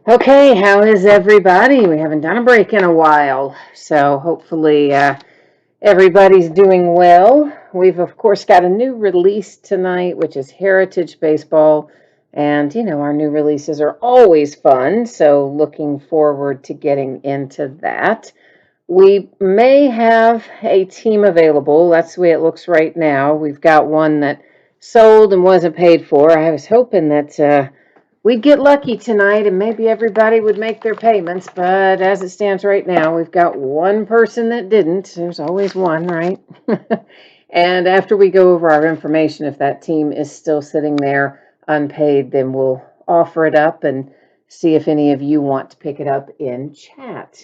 Okay, how is everybody? We haven't done a break in a while, so hopefully everybody's doing well. We've, of course, got a new release tonight, which is Heritage Baseball. And, our new releases are always fun, so looking forward to getting into that. We may have a team available. That's the way it looks right now. We've got one that sold and wasn't paid for. I was hoping that we'd get lucky tonight and maybe everybody would make their payments, but as it stands right now, we've got one person that didn't. There's always one, right? And after we go over our information, if that team is still sitting there unpaid, then we'll offer it up and see if any of you want to pick it up in chat.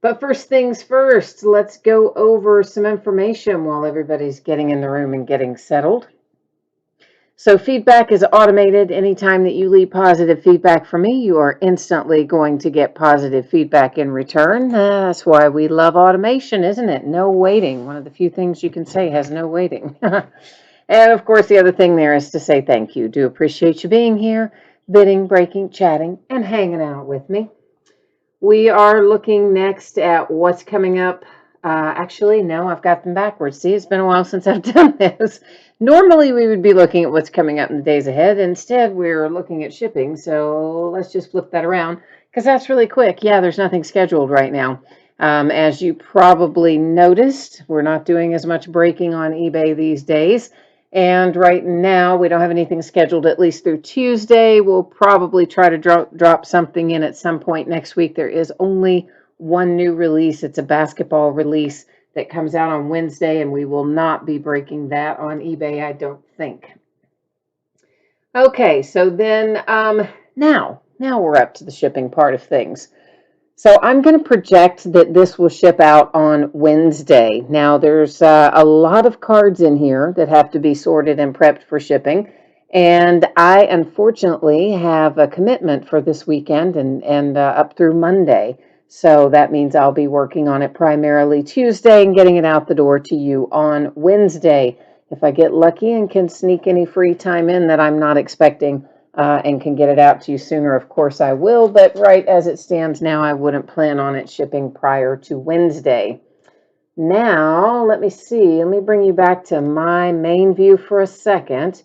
But first things first, let's go over some information while everybody's getting in the room and getting settled. So feedback is automated. Anytime that you leave positive feedback from me, you are instantly going to get positive feedback in return. That's why we love automation, isn't it? No waiting. One of the few things you can say has no waiting. And of course, the other thing there is to say thank you. Do appreciate you being here, bidding, breaking, chatting, and hanging out with me. We are looking next at what's coming up. Actually, no, I've got them backwards. See, it's been a while since I've done this. Normally, we would be looking at what's coming up in the days ahead. Instead, we're looking at shipping. So let's just flip that around because that's really quick. Yeah, there's nothing scheduled right now. As you probably noticed, we're not doing as much breaking on eBay these days. And right now, we don't have anything scheduled at least through Tuesday. We'll probably try to drop something in at some point next week. There is only one new release. It's a basketball release that comes out on Wednesday, and we will not be breaking that on eBay, I don't think. Okay, so then now we're up to the shipping part of things. So I'm going to project that this will ship out on Wednesday. Now, there's a lot of cards in here that have to be sorted and prepped for shipping. And I, unfortunately, have a commitment for this weekend and up through Monday. So that means I'll be working on it primarily Tuesday and getting it out the door to you on Wednesday. If I get lucky and can sneak any free time in that I'm not expecting, and can get it out to you sooner, of course I will. But right as it stands now, I wouldn't plan on it shipping prior to Wednesday. Now, let me see. Let me bring you back to my main view for a second.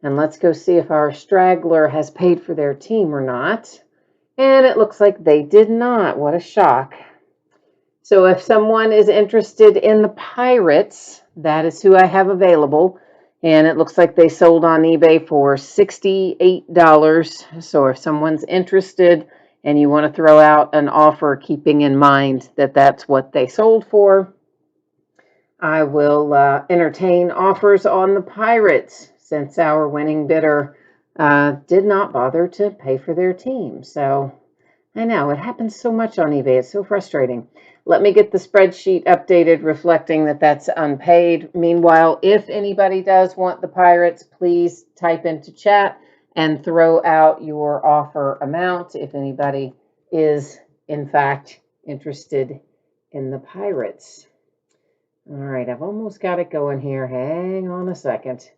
And let's go see if our straggler has paid for their team or not. And it looks like they did not. What a shock. So if someone is interested in the Pirates, that is who I have available. And it looks like they sold on eBay for $68. So if someone's interested and you want to throw out an offer, keeping in mind that that's what they sold for, I will entertain offers on the Pirates since our winning bidder did not bother to pay for their team. So I know, it happens so much on eBay. It's so frustrating. Let me get the spreadsheet updated reflecting that that's unpaid. Meanwhile, if anybody does want the Pirates, please type into chat and throw out your offer amount if anybody is, in fact, interested in the Pirates. All right, I've almost got it going here. Hang on a second.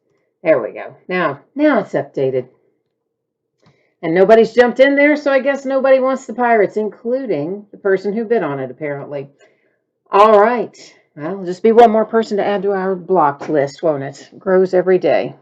There we go. Now it's updated. And nobody's jumped in there, so I guess nobody wants the Pirates, including the person who bid on it, apparently. All right. Well, it'll just be one more person to add to our blocked list, won't it? It grows every day.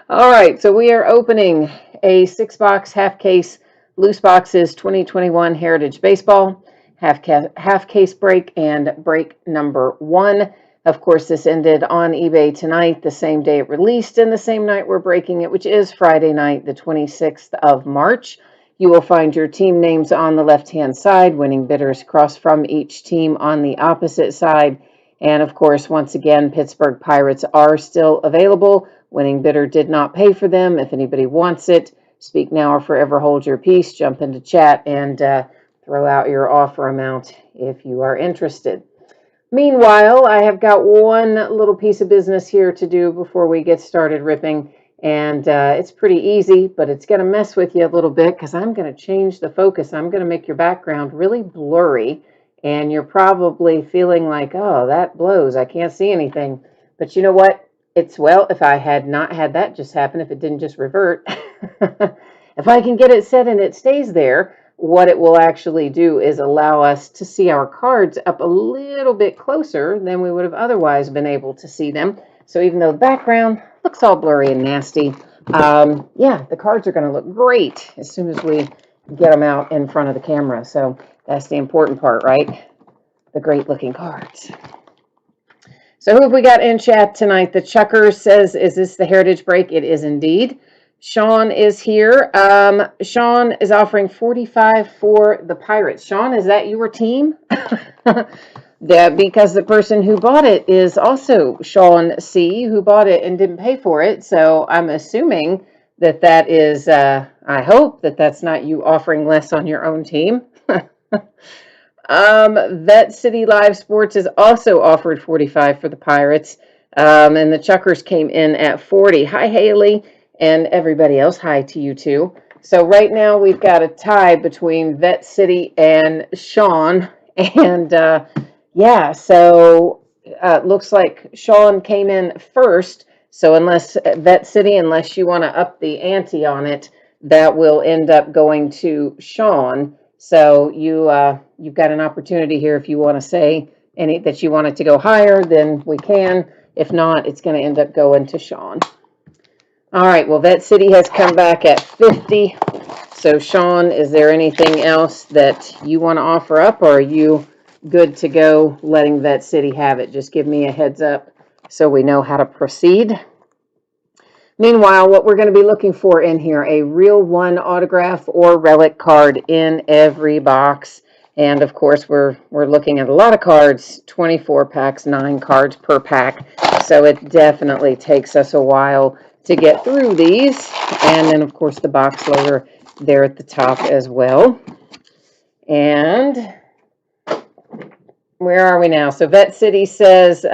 All right, so we are opening a 6-box half case loose boxes 2021 Heritage Baseball, half case break and break number 1. Of course, this ended on eBay tonight, the same day it released, and the same night we're breaking it, which is Friday night, the 26th of March. You will find your team names on the left-hand side, winning bidders across from each team on the opposite side. And of course, once again, Pittsburgh Pirates are still available. Winning bidder did not pay for them. If anybody wants it, speak now or forever hold your peace. Jump into chat and throw out your offer amount if you are interested. Meanwhile, I have got one little piece of business here to do before we get started ripping. And it's pretty easy, but it's going to mess with you a little bit because I'm going to change the focus. I'm going to make your background really blurry. And you're probably feeling like, oh, that blows. I can't see anything. But you know what? It's, well, if I had not had that just happen, if it didn't just revert, if I can get it set and it stays there, what it will actually do is allow us to see our cards up a little bit closer than we would have otherwise been able to see them. So even though the background looks all blurry and nasty, yeah, the cards are going to look great as soon as we get them out in front of the camera. So that's the important part, right? The great looking cards. So who have we got in chat tonight? The Chucker says, is this the Heritage Break? It is indeed. Sean is here. Sean is offering 45 for the Pirates. Sean, is that your team? Because the person who bought it is also Sean C., who bought it and didn't pay for it. So I'm assuming that is, I hope that's not you offering less on your own team. Vet City Live Sports is also offered 45 for the Pirates. And the Chuckers came in at 40. Hi, Haley, and everybody else. Hi to you too. So right now we've got a tie between Vet City and Sean. And yeah, so looks like Sean came in first. So unless Vet City, unless you want to up the ante on it, that will end up going to Sean. So you've got an opportunity here. If you want to say that you want it to go higher, then we can. If not, it's going to end up going to Sean. All right. Well, Vet City has come back at 50. So Sean, is there anything else that you want to offer up, or are you good to go letting Vet City have it? Just give me a heads up so we know how to proceed. Meanwhile, what we're going to be looking for in here, a real one autograph or relic card in every box. And of course, we're looking at a lot of cards, 24 packs, 9 cards per pack. So it definitely takes us a while to get through these. And then, of course, the box loader there at the top as well. And where are we now? So Vet City says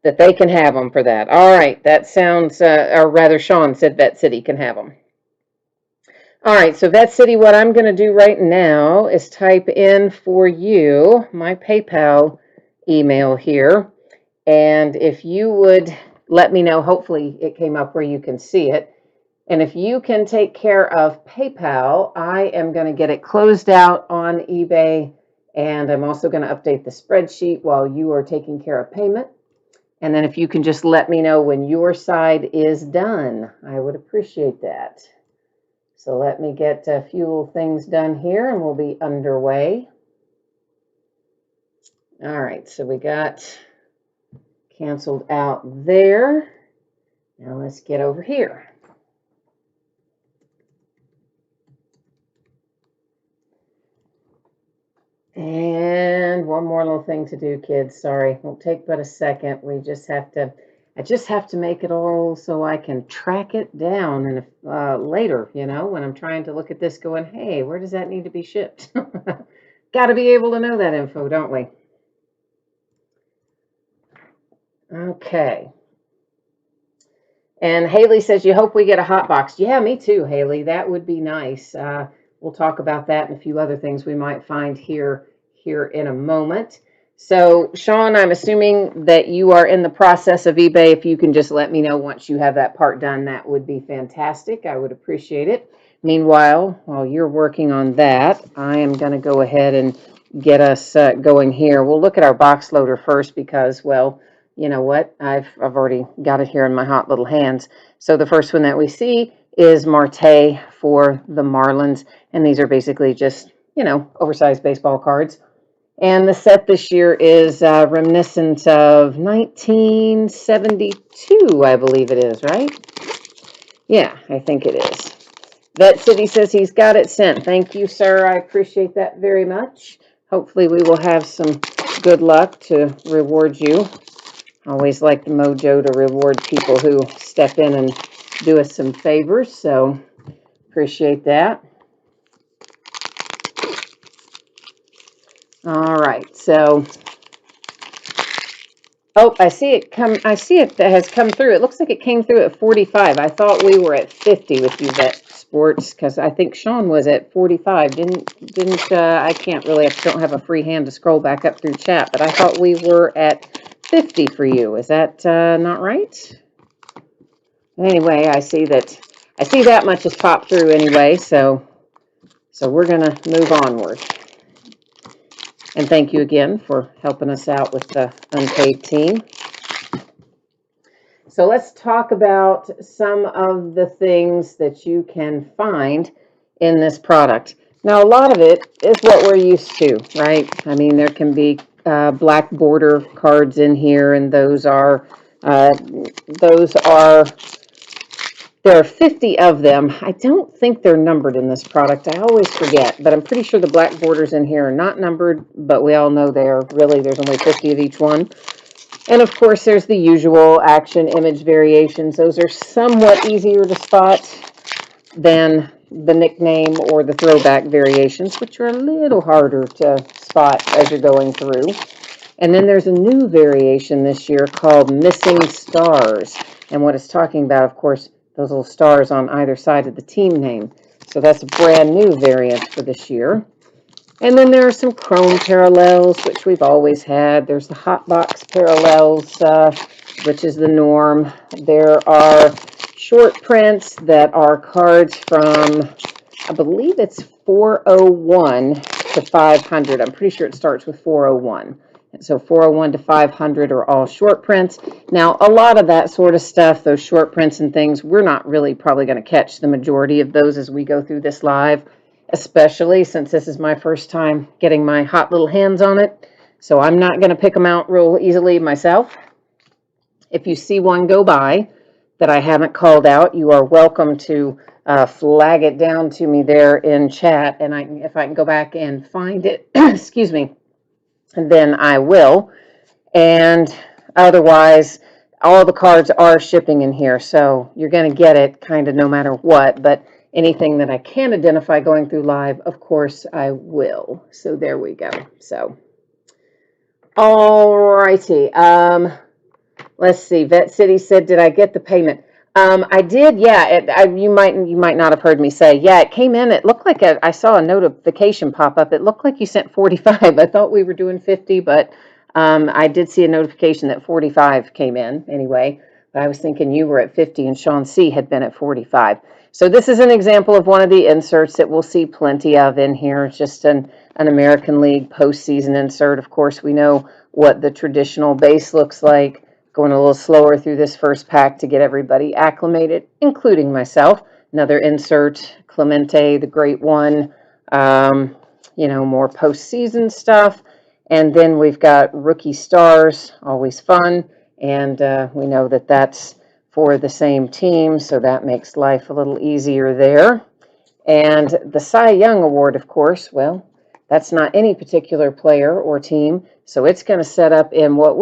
that they can have them for that. All right, that sounds, or rather Sean said Vet City can have them. All right, so Vet City, what I'm going to do right now is type in for you my PayPal email here. And if you would let me know, hopefully it came up where you can see it. And if you can take care of PayPal, I am going to get it closed out on eBay. And I'm also going to update the spreadsheet while you are taking care of payment. And then if you can just let me know when your side is done, I would appreciate that. So let me get a few little things done here and we'll be underway. All right, so we got canceled out there. Now let's get over here. And one more little thing to do, kids. Sorry, won't take but a second. I just have to make it all so I can track it down and later, you know, when I'm trying to look at this going, hey, where does that need to be shipped? Got to be able to know that info, don't we? Okay. And Haley says, you hope we get a hot box. Yeah, me too, Haley. That would be nice. We'll talk about that and a few other things we might find here in a moment. So, Sean, I'm assuming that you are in the process of eBay. If you can just let me know once you have that part done, that would be fantastic. I would appreciate it. Meanwhile, while you're working on that, I am going to go ahead and get us going here. We'll look at our box loader first because, well, you know what? I've already got it here in my hot little hands. So the first one that we see is Marte for the Marlins. And these are basically just, you know, oversized baseball cards. And the set this year is reminiscent of 1972, I believe it is, right? Yeah, I think it is. Vet City says he's got it sent. Thank you, sir. I appreciate that very much. Hopefully we will have some good luck to reward you. Always like the mojo to reward people who step in and do us some favors, so appreciate that. All right, so I see it that has come through. It looks like it came through at 45. I thought we were at 50 with you Vet Sports because I think Sean was at 45. Didn't I can't really, I don't have a free hand to scroll back up through chat, but I thought we were at 50 for you. Is that not right? Anyway, I see that I see that much has popped through anyway, so we're going to move onward. And thank you again for helping us out with the unpaid team. So let's talk about some of the things that you can find in this product. Now, a lot of it is what we're used to, right? I mean, there can be black border cards in here, and there are 50 of them. I don't think they're numbered in this product. I always forget, but I'm pretty sure the black borders in here are not numbered, but we all know there's only 50 of each one. And of course, there's the usual action image variations. Those are somewhat easier to spot than the nickname or the throwback variations, which are a little harder to spot as you're going through. And then there's a new variation this year called Missing Stars. And what it's talking about, of course, those little stars on either side of the team name. So that's a brand new variant for this year. And then there are some chrome parallels, which we've always had. There's the hotbox parallels, which is the norm. There are short prints that are cards from, I believe it's 401 to 500. I'm pretty sure it starts with 401. So 401 to 500 are all short prints. Now, a lot of that sort of stuff, those short prints and things, we're not really probably going to catch the majority of those as we go through this live, especially since this is my first time getting my hot little hands on it. So I'm not going to pick them out real easily myself. If you see one go by that I haven't called out, you are welcome to flag it down to me there in chat. And if I can go back and find it, excuse me, then I will. And otherwise, all the cards are shipping in here, so you're going to get it kind of no matter what. But anything that I can identify going through live, of course, I will. So there we go. So, all righty. Let's see. Vet City said, "Did I get the payment?" I did. Yeah. You might not have heard me say. Yeah, it came in. It looked like I saw a notification pop up. It looked like you sent 45. I thought we were doing 50, but I did see a notification that 45 came in anyway. But I was thinking you were at 50 and Sean C had been at 45. So this is an example of one of the inserts that we'll see plenty of in here. It's just an American League postseason insert. Of course, we know what the traditional base looks like. Going a little slower through this first pack to get everybody acclimated, including myself. Another insert, Clemente, the Great One, more postseason stuff. And then we've got Rookie Stars, always fun. And we know that that's for the same team, so that makes life a little easier there. And the Cy Young Award, of course, well, that's not any particular player or team, so it's going to set up in what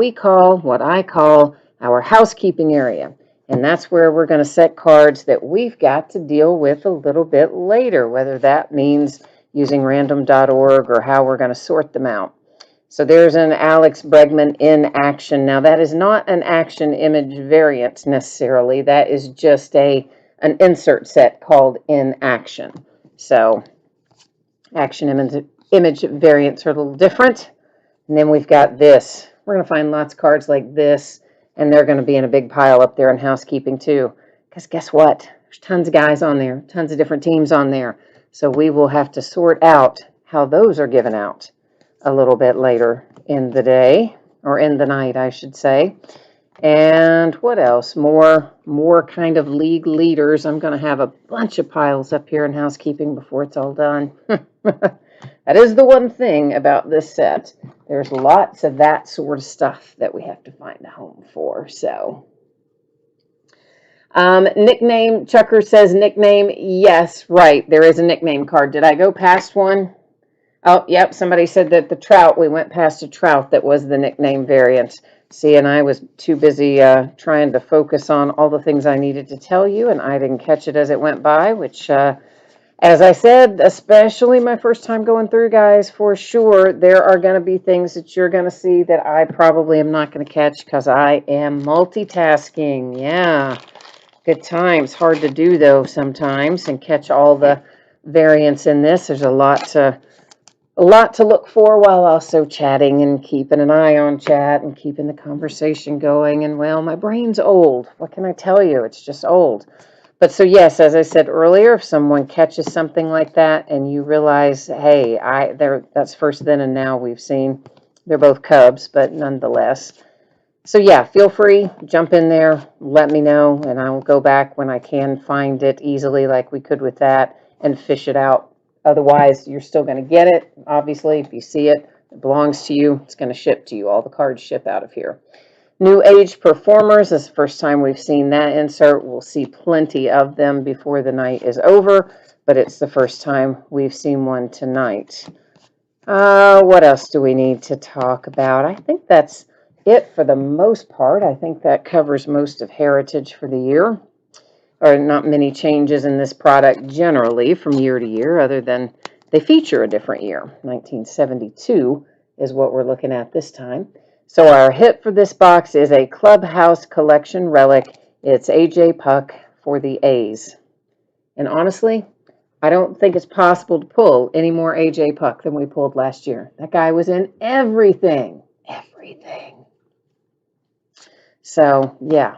I call our housekeeping area. And that's where we're going to set cards that we've got to deal with a little bit later, whether that means using random.org or how we're going to sort them out. So there's an Alex Bregman in action. Now, that is not an action image variant necessarily. That is just an insert set called in action. So action image variants are a little different. And then we've got this. We're going to find lots of cards like this, and they're going to be in a big pile up there in housekeeping too. Because guess what? There's tons of guys on there, tons of different teams on there. So we will have to sort out how those are given out a little bit later in the day, or in the night, I should say. And what else? More kind of league leaders. I'm going to have a bunch of piles up here in housekeeping before it's all done. That is the one thing about this set. There's lots of that sort of stuff that we have to find a home for. So, nickname, Chucker says nickname. Yes, right. There is a nickname card. Did I go past one? Oh, yep. Somebody said that the Trout, we went past a Trout that was the nickname variant. See, and I was too busy trying to focus on all the things I needed to tell you, and I didn't catch it as it went by, which, as I said, especially my first time going through, guys, for sure, there are going to be things that you're going to see that I probably am not going to catch because I am multitasking. Yeah, good times. Hard to do, though, sometimes, and catch all the variants in this. There's a lot to look for while also chatting and keeping an eye on chat and keeping the conversation going. And, well, my brain's old. What can I tell you? It's just old. But so yes, as I said earlier, if someone catches something like that and you realize, hey, that's First Then and Now we've seen. They're both Cubs, but nonetheless. So yeah, feel free, jump in there, let me know, and I will go back when I can find it easily like we could with that and fish it out. Otherwise, you're still going to get it. Obviously, if you see it, it belongs to you. It's going to ship to you. All the cards ship out of here. New Age Performers is the first time we've seen that insert. We'll see plenty of them before the night is over, but it's the first time we've seen one tonight. What else do we need to talk about? I think that's it for the most part. I think that covers most of Heritage for the year. Or not many changes in this product generally from year to year, other than they feature a different year. 1972 is what we're looking at this time. So our hit for this box is a Clubhouse Collection relic. It's A.J. Puck for the A's. And honestly, I don't think it's possible to pull any more A.J. Puck than we pulled last year. That guy was in everything. Everything. So, yeah.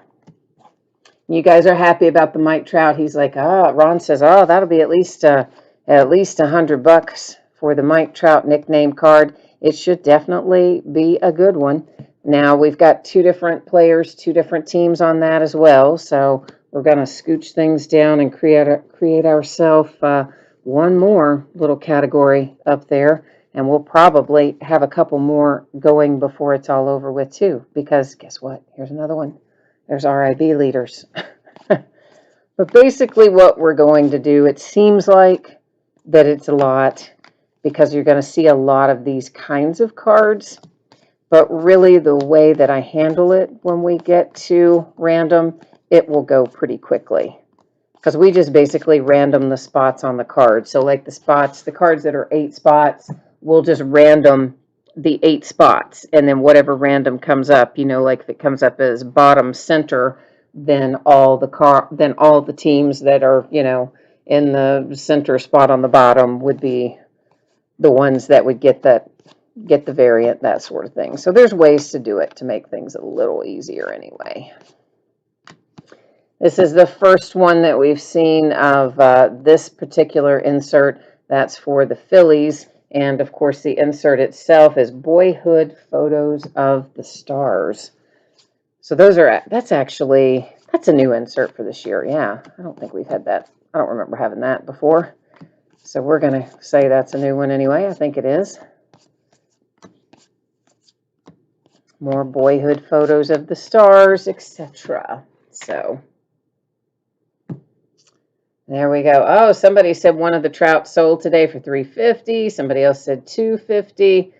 You guys are happy about the Mike Trout. He's like, Ron says, that'll be at least $100 for the Mike Trout nickname card. It should definitely be a good one. Now, we've got two different players, two different teams on that as well. So we're going to scooch things down and create ourselves one more little category up there. And we'll probably have a couple more going before it's all over with, too. Because guess what? Here's another one. There's RIB leaders. But basically what we're going to do, it seems like that it's a lot because you're going to see a lot of these kinds of cards. But really the way that I handle it when we get to random, it will go pretty quickly. Because we just basically random the spots on the card. So like the cards that are 8 spots, we'll just random the 8 spots, and then whatever random comes up, like if it comes up as bottom center, then all the teams that are, in the center spot on the bottom would be the ones that would get the variant, that sort of thing. So there's ways to do it to make things a little easier anyway. This is the first one that we've seen of this particular insert. That's for the Phillies. And of course, the insert itself is Boyhood Photos of the Stars. So that's a new insert for this year. Yeah, I don't think we've had that. I don't remember having that before. So we're going to say that's a new one anyway. I think it is. More Boyhood Photos of the Stars, etc. So there we go. Oh, somebody said one of the Trouts sold today for $350. Somebody else said $250.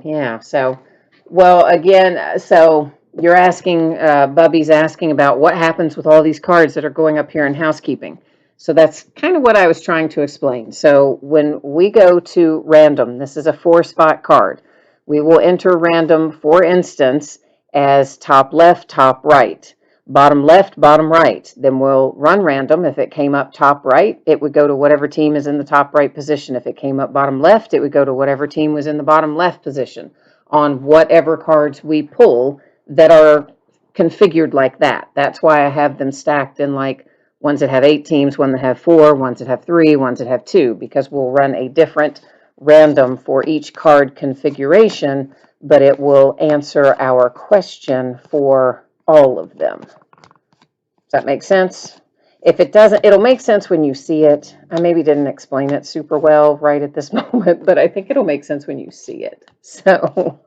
Yeah. So, well, again, so you're asking, Bubby's asking about what happens with all these cards that are going up here in housekeeping. So that's kind of what I was trying to explain. So when we go to random, this is a 4-spot card. We will enter random, for instance, as top left, top right. Bottom left, bottom right. Then we'll run random. If it came up top right, it would go to whatever team is in the top right position. If it came up bottom left, it would go to whatever team was in the bottom left position on whatever cards we pull that are configured like that. That's why I have them stacked in like ones that have 8 teams, ones that have 4, ones that have 3, ones that have 2, because we'll run a different random for each card configuration, but it will answer our question for all of them. Does that make sense? If it doesn't, it'll make sense when you see it. I maybe didn't explain it super well right at this moment, but I think it'll make sense when you see it. So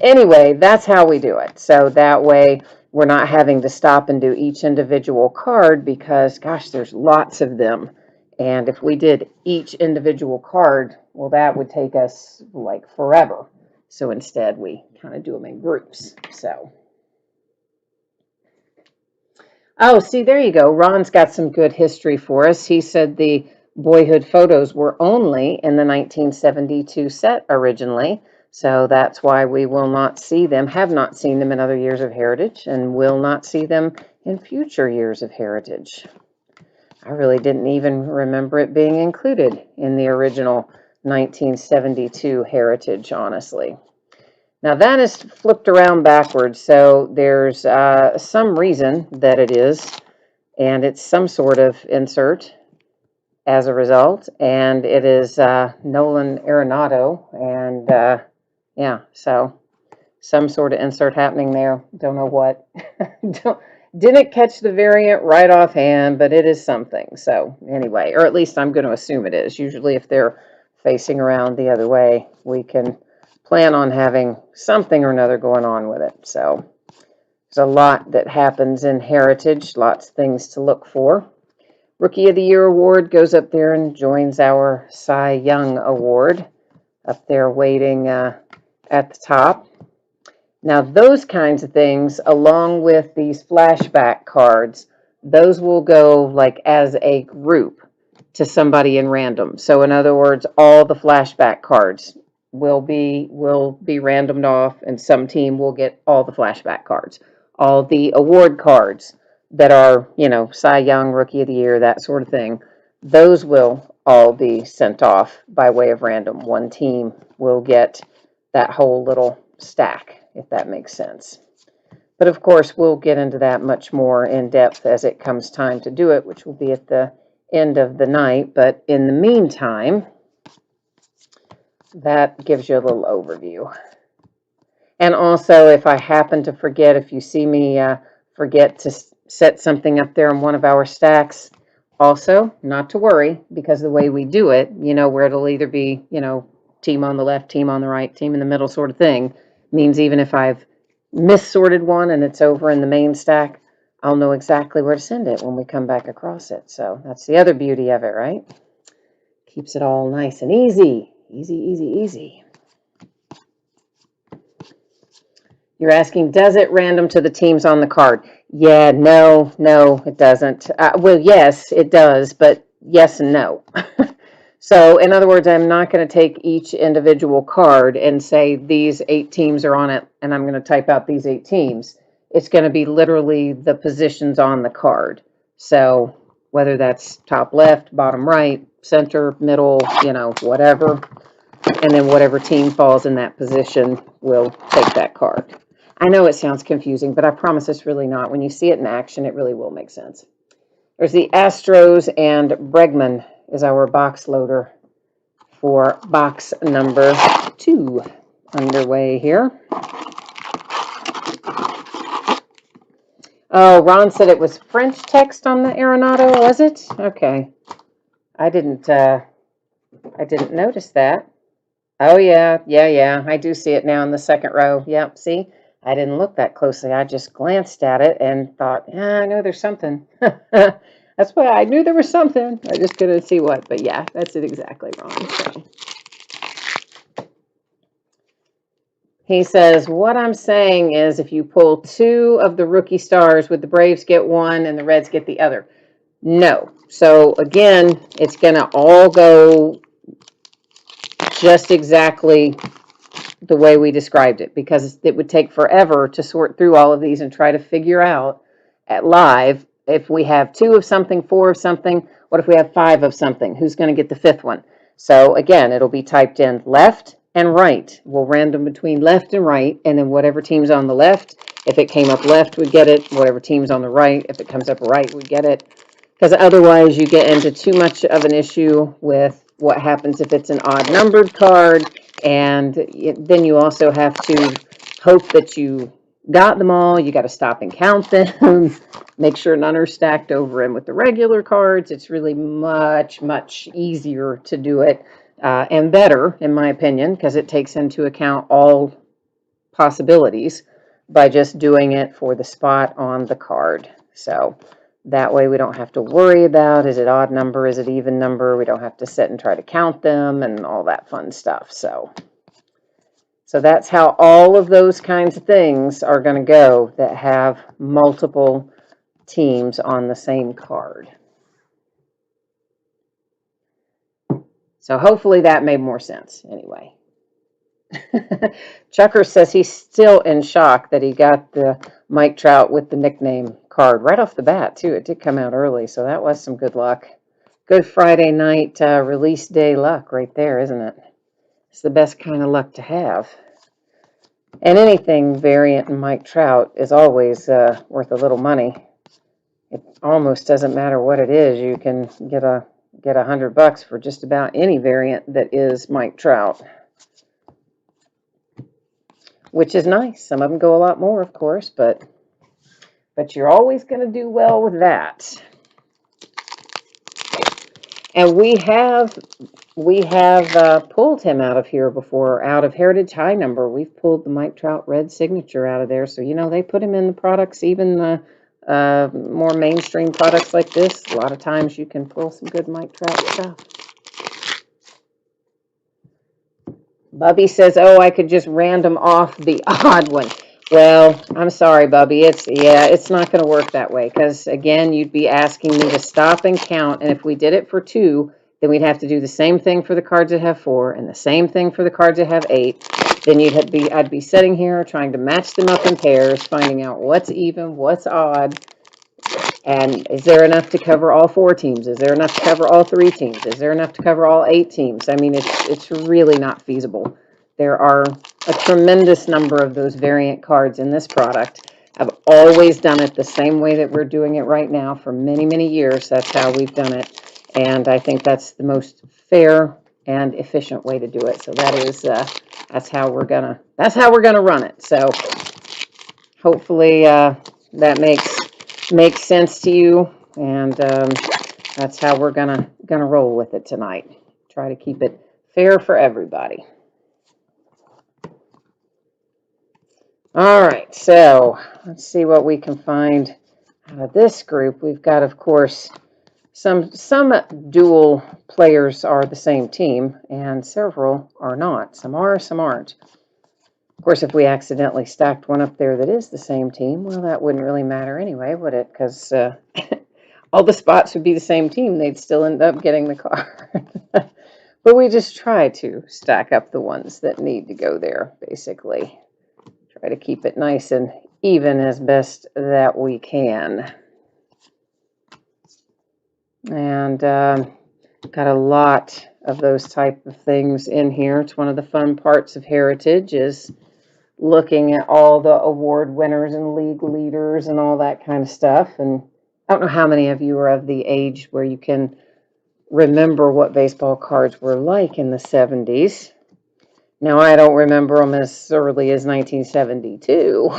anyway, that's how we do it. So that way we're not having to stop and do each individual card because, gosh, there's lots of them. And if we did each individual card, well, that would take us like forever. So instead, we kind of do them in groups. So. Oh, see, there you go. Ron's got some good history for us. He said the Boyhood Photos were only in the 1972 set originally. So that's why we will not see them, have not seen them in other years of Heritage, and will not see them in future years of Heritage. I really didn't even remember it being included in the original 1972 Heritage, honestly. Now that is flipped around backwards, so there's some reason that it is and it's some sort of insert as a result, and it is Nolan Arenado, and yeah, so some sort of insert happening there. Don't know what. Didn't catch the variant right offhand, but it is something. So anyway, or at least I'm going to assume it is. Usually if they're facing around the other way, we can plan on having something or another going on with it. So there's a lot that happens in Heritage, lots of things to look for. Rookie of the Year award goes up there and joins our Cy Young award up there waiting at the top. Now, those kinds of things, along with these flashback cards, those will go like as a group to somebody in random. So in other words, all the flashback cards will be randomed off, and some team will get all the flashback cards. All the award cards that are, Cy Young, Rookie of the Year, that sort of thing, those will all be sent off by way of random. One team will get that whole little stack, if that makes sense. But of course, we'll get into that much more in depth as it comes time to do it, which will be at the end of the night. But in the meantime, that gives you a little overview. And also, if I happen to forget, if you see me forget to set something up there in one of our stacks, also, not to worry, because the way we do it, where it'll either be, team on the left, team on the right, team in the middle sort of thing, means even if I've missorted one and it's over in the main stack, I'll know exactly where to send it when we come back across it. So that's the other beauty of it, right? Keeps it all nice and easy. Easy, easy, easy. You're asking, does it random to the teams on the card? Yeah, no, it doesn't. Well, yes, it does, but yes and no. So, in other words, I'm not going to take each individual card and say these 8 teams are on it, and I'm going to type out these 8 teams. It's going to be literally the positions on the card. So, whether that's top left, bottom right, center, middle, whatever, and then whatever team falls in that position will take that card. I know it sounds confusing, but I promise it's really not. When you see it in action, it really will make sense. There's the Astros, and Bregman is our box loader for box number 2 underway here. Oh, Ron said it was French text on the Arenado, was it? Okay. I didn't notice that. Oh, yeah. I do see it now in the second row. Yep, see? I didn't look that closely. I just glanced at it and thought, I know there's something. That's why I knew there was something. I just couldn't see what. But yeah, that's it exactly, Ron. So. He says, what I'm saying is if you pull 2 of the rookie stars, would the Braves get one and the Reds get the other? No. So again, it's going to all go just exactly the way we described it, because it would take forever to sort through all of these and try to figure out at live, if we have 2 of something, 4 of something, what if we have 5 of something? Who's going to get the 5th one? So again, it'll be typed in left and right. We'll random between left and right, and then whatever team's on the left, if it came up left, we get it. Whatever team's on the right, if it comes up right, we get it. Because otherwise you get into too much of an issue with what happens if it's an odd numbered card, and then you also have to hope that you got them all. You got to stop and count them, make sure none are stacked over in with the regular cards. It's really much, much easier to do it, and better, in my opinion, because it takes into account all possibilities by just doing it for the spot on the card. So that way we don't have to worry about, is it odd number, is it even number? We don't have to sit and try to count them and all that fun stuff. So that's how all of those kinds of things are going to go that have multiple teams on the same card. So hopefully that made more sense anyway. Chucker says he's still in shock that he got the Mike Trout with the nickname card right off the bat, too. It did come out early, so that was some good luck. Good Friday night release day luck right there, isn't it? It's the best kind of luck to have. And anything variant in Mike Trout is always worth a little money. it almost doesn't matter what it is. You can get $100 for just about any variant that is Mike Trout, which is nice. Some of them go a lot more, of course, but you're always going to do well with that. And we have pulled him out of here before, out of Heritage High Number. We've pulled the Mike Trout Red Signature out of there. So, you know, they put him in the products, even the more mainstream products like this. A lot of times you can pull some good Mike Trout stuff. Bubby says, oh, I could just random off the odd one. Well, I'm sorry, Bubby. It's not going to work that way because, again, you'd be asking me to stop and count. And if we did it for 2, then we'd have to do the same thing for the cards that have 4 and the same thing for the cards that have 8. Then I'd be sitting here trying to match them up in pairs, finding out what's even, what's odd. And is there enough to cover all 4 teams? Is there enough to cover all 3 teams? Is there enough to cover all 8 teams? I mean, it's really not feasible. There are a tremendous number of those variant cards in this product. I've always done it the same way that we're doing it right now for many, many years. That's how we've done it. And I think that's the most fair and efficient way to do it. So that is, that's how we're gonna run it. So hopefully that makes sense to you, and that's how we're gonna roll with it tonight. Try to keep it fair for everybody. All right, so let's see what we can find out of this group. We've got, of course, some dual players are the same team, and several are not. Some are, some aren't. Of course, if we accidentally stacked one up there that is the same team, well, that wouldn't really matter anyway, would it? Because all the spots would be the same team. They'd still end up getting the card. But we just try to stack up the ones that need to go there, basically. Try to keep it nice and even as best that we can. And got a lot of those type of things in here. It's one of the fun parts of Heritage is looking at all the award winners and league leaders and all that kind of stuff. And I don't know how many of you are of the age where you can remember what baseball cards were like in the 70s. Now, I don't remember them as early as 1972,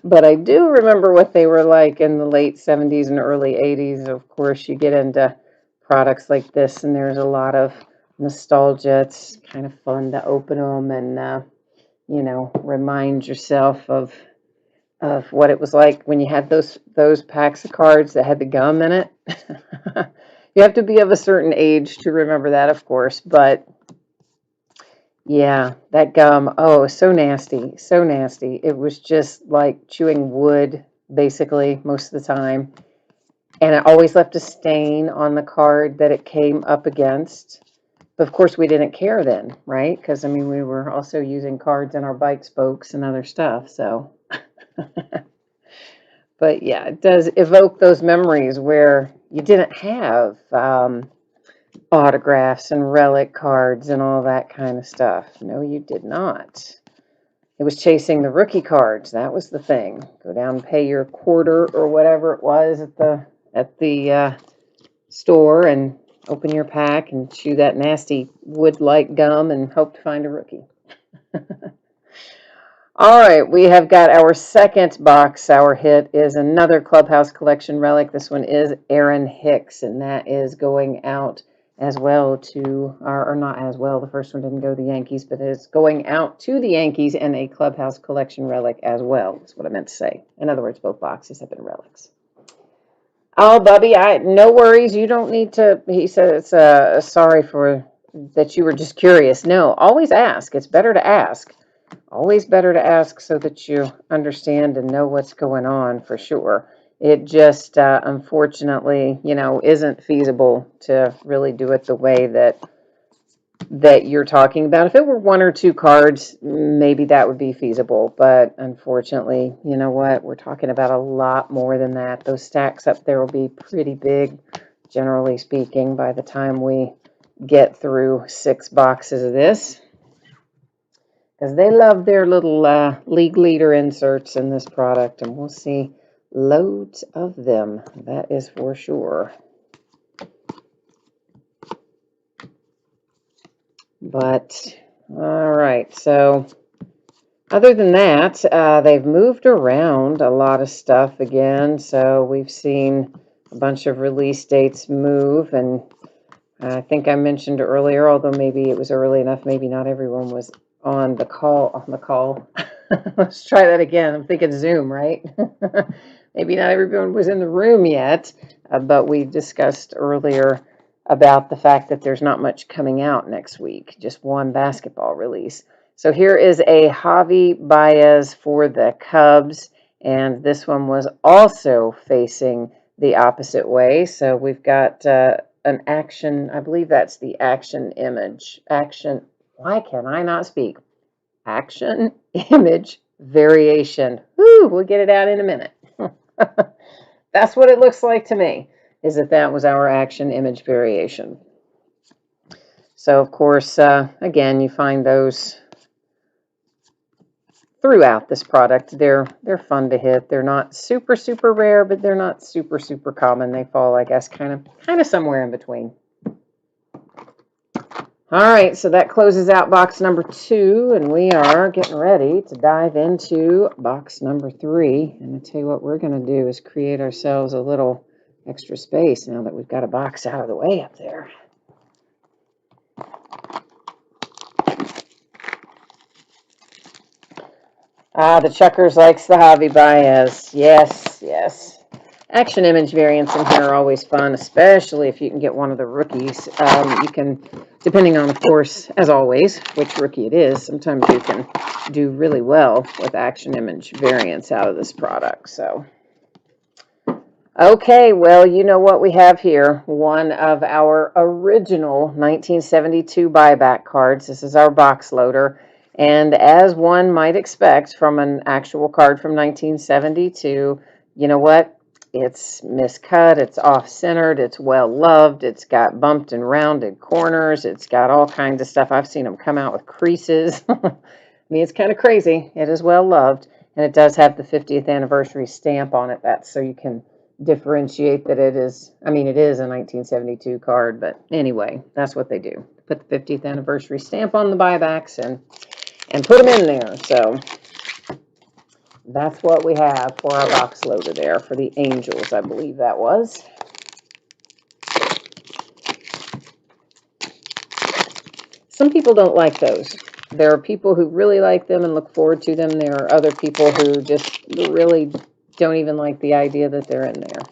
but I do remember what they were like in the late 70s and early 80s. Of course, you get into products like this, and there's a lot of nostalgia. It's kind of fun to open them and, you know, remind yourself of what it was like when you had those packs of cards that had the gum in it. You have to be of a certain age to remember that, of course, but yeah, that gum, oh, so nasty, so nasty. It was just like chewing wood, basically, most of the time. And it always left a stain on the card that it came up against. But of course, we didn't care then, right? Because, I mean, we were also using cards in our bike spokes and other stuff, so. But yeah, it does evoke those memories where you didn't have autographs and relic cards and all that kind of stuff. No, you did not. It was chasing the rookie cards. That was the thing. Go down and pay your quarter or whatever it was at the store and open your pack and chew that nasty wood-like gum and hope to find a rookie. All right, we have got our second box. Our hit is another Clubhouse Collection relic. This one is Aaron Hicks, and that is going out as well to, or not as well, the first one didn't go to the Yankees, but it's going out to the Yankees and a Clubhouse Collection relic as well. That's what I meant to say. In other words, both boxes have been relics. Oh, Bubby, no worries. You don't need to, he says, sorry for that you were just curious. No, always ask. It's better to ask. Always better to ask so that you understand and know what's going on for sure. It just, unfortunately, you know, isn't feasible to really do it the way that you're talking about. If it were 1 or 2 cards, maybe that would be feasible. But unfortunately, you know what? We're talking about a lot more than that. Those stacks up there will be pretty big, generally speaking, by the time we get through 6 boxes of this. Because they love their little league leader inserts in this product, and we'll see Loads of them, that is for sure. But, all right, so other than that, they've moved around a lot of stuff again. So we've seen a bunch of release dates move, and I think I mentioned earlier, although maybe it was early enough, maybe not everyone was on the call. Let's try that again. I'm thinking Zoom, right? Maybe not everyone was in the room yet, but we discussed earlier about the fact that there's not much coming out next week, just one basketball release. So here is a Javi Baez for the Cubs, and this one was also facing the opposite way. So we've got an action, I believe that's the action image. Action, why can I not speak? Action image variation. Woo, we'll get it out in a minute. That's what it looks like to me, is that was our action image variation. So, of course, again, you find those throughout this product. They're fun to hit. They're not super, super rare, but they're not super, super common. They fall, I guess, kind of somewhere in between. All right, so that closes out box number 2, and we are getting ready to dive into box number 3. And I'll tell you what we're going to do is create ourselves a little extra space now that we've got a box out of the way up there. The Chuckers likes the Javi Baez. Yes, yes. Action image variants in here are always fun, especially if you can get one of the rookies. You can, depending on, of course, as always, which rookie it is, sometimes you can do really well with action image variants out of this product. So, okay, well, you know what we have here. One of our original 1972 buyback cards. This is our box loader. And as one might expect from an actual card from 1972, you know what? It's miscut, it's off-centered, it's well-loved, it's got bumped and rounded corners, it's got all kinds of stuff. I've seen them come out with creases. I mean, it's kind of crazy. It is well-loved, and it does have the 50th anniversary stamp on it. That's so you can differentiate that it is, I mean, it is a 1972 card, but anyway, that's what they do. Put the 50th anniversary stamp on the buybacks and put them in there. So that's what we have for our box loader there for the Angels, I believe that was. Some people don't like those. There are people who really like them and look forward to them. There are other people who just really don't even like the idea that they're in there.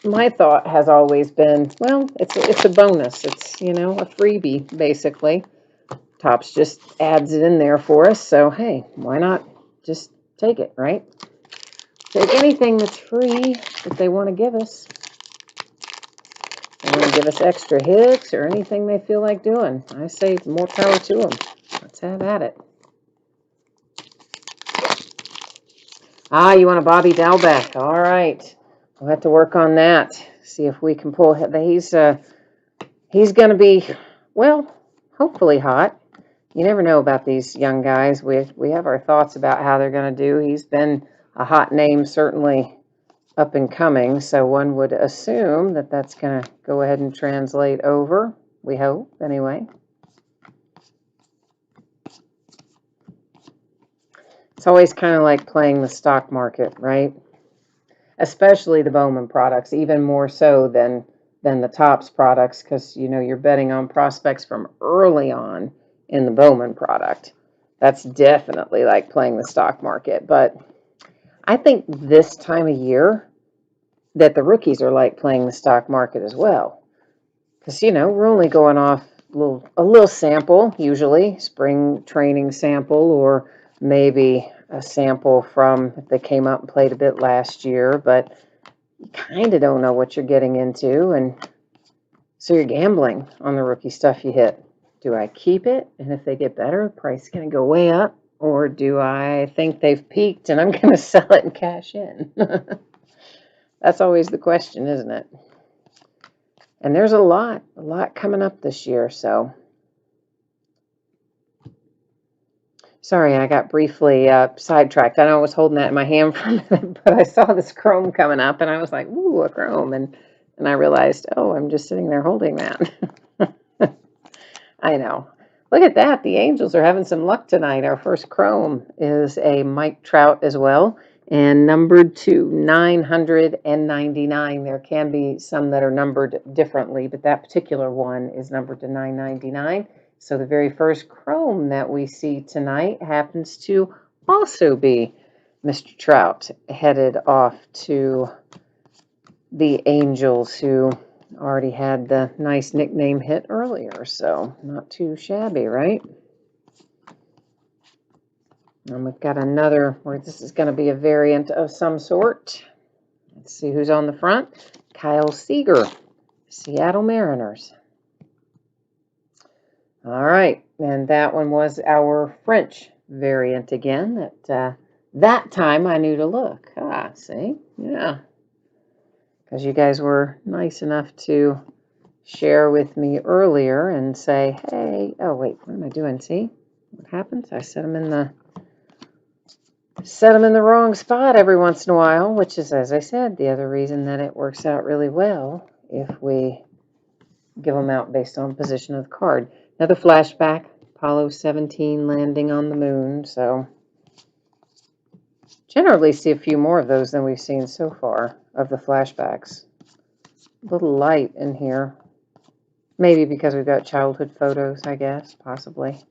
My thought has always been, well, it's a bonus. It's, you know, a freebie, basically. Topps just adds it in there for us. So, hey, why not just take it, right? Take anything that's free that they want to give us. They want to give us extra hits or anything they feel like doing. I say more power to them. Let's have at it. Ah, you want a Bobby Dalbec. All right. We'll have to work on that. See if we can pull. He's going to be, well, hopefully hot. You never know about these young guys. We have our thoughts about how they're going to do. He's been a hot name, certainly up and coming, so one would assume that that's going to go ahead and translate over. We hope, anyway. It's always kind of like playing the stock market, right? Especially the Bowman products, even more so than the Topps products, because, you know, you're betting on prospects from early on in the Bowman product. That's definitely like playing the stock market. But I think this time of year that the rookies are like playing the stock market as well. Because, you know, we're only going off a little sample, usually, spring training sample, or maybe a sample from if they came up and played a bit last year, but you kind of don't know what you're getting into, and so you're gambling on the rookie stuff you hit. Do I keep it, and if they get better, the price is going to go way up, or do I think they've peaked and I'm going to sell it and cash in? That's always the question, isn't it? And there's a lot coming up this year, so Sorry, I got briefly sidetracked. I know I was holding that in my hand for a minute, but I saw this chrome coming up, and I was like, "Ooh, a chrome!" And I realized, oh, I'm just sitting there holding that. I know. Look at that. The Angels are having some luck tonight. Our first chrome is a Mike Trout as well, and numbered to 999. There can be some that are numbered differently, but that particular one is numbered to 999. So the very first chrome that we see tonight happens to also be Mr. Trout, headed off to the Angels, who already had the nice nickname hit earlier, so not too shabby, right? And we've got another where this is going to be a variant of some sort. Let's see who's on the front. Kyle Seager, Seattle Mariners. All right, and that one was our French variant again. That time I knew to look. Ah, see? Yeah. Because you guys were nice enough to share with me earlier and say, hey, oh wait, what am I doing? See what happens? I set them in the wrong spot every once in a while, which is, as I said, the other reason that it works out really well if we give them out based on position of the card. Another flashback, Apollo 17 landing on the moon. So generally see a few more of those than we've seen so far of the flashbacks. A little light in here. Maybe because we've got childhood photos, I guess, possibly.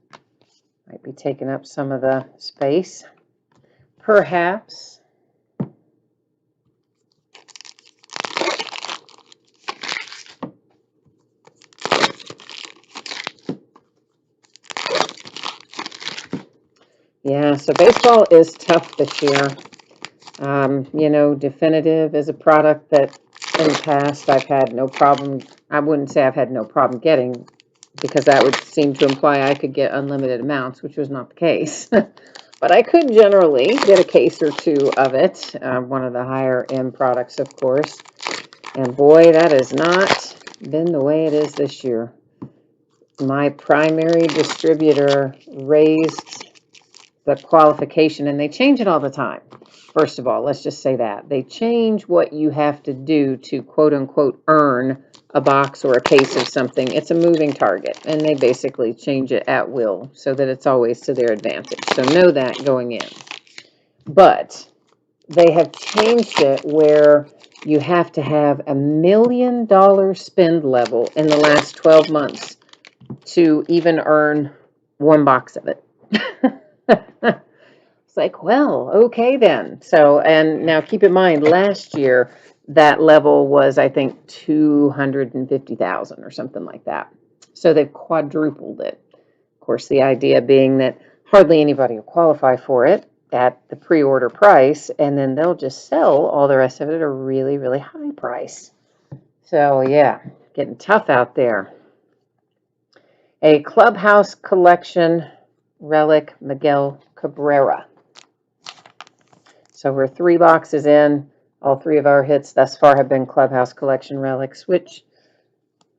Might be taking up some of the space. Perhaps. Yeah, so baseball is tough this year. You know, Definitive is a product that in the past I've had no problem. I wouldn't say I've had no problem getting, because that would seem to imply I could get unlimited amounts, which was not the case. But I could generally get a case or two of it, one of the higher end products, of course. And boy, that has not been the way it is this year. My primary distributor raised the qualification, and they change it all the time. First of all, let's just say that. They change what you have to do to quote unquote earn a box or a case of something. It's a moving target, and they basically change it at will so that it's always to their advantage. So know that going in. But they have changed it where you have to have $1 million spend level in the last 12 months to even earn one box of it. It's like, well, okay then. So, and now keep in mind, last year that level was, I think, 250,000 or something like that. So they've quadrupled it. Of course, the idea being that hardly anybody will qualify for it at the pre-order price, and then they'll just sell all the rest of it at a really, really high price. So yeah, getting tough out there. A Clubhouse Collection relic, Miguel Cabrera. So we're 3 boxes in. All 3 of our hits thus far have been Clubhouse Collection relics, which,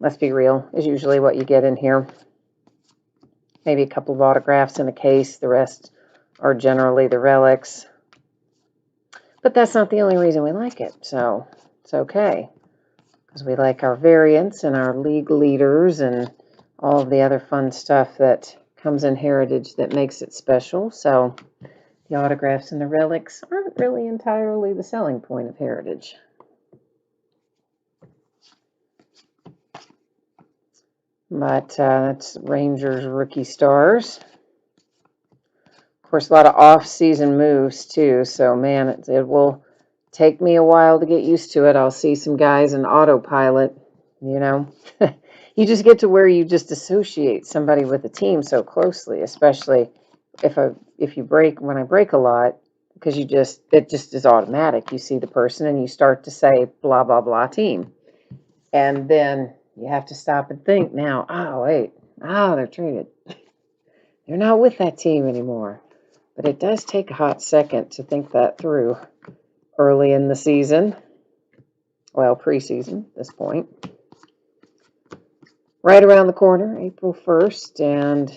let's be real, is usually what you get in here. Maybe a couple of autographs in a case. The rest are generally the relics. But that's not the only reason we like it, so it's okay. Because we like our variants and our league leaders and all of the other fun stuff that comes in Heritage that makes it special. So the autographs and the relics aren't really entirely the selling point of Heritage. But that's Rangers rookie stars. Of course, a lot of off-season moves too. So man, it will take me a while to get used to it. I'll see some guys in autopilot, you know. You just get to where you just associate somebody with a team so closely, especially if you break, when I break a lot, because it just is automatic. You see the person and you start to say blah blah blah team, and then you have to stop and think now. Oh wait, they're traded. They're not with that team anymore. But it does take a hot second to think that through early in the season. Well, preseason at this point. Right around the corner, April 1st, and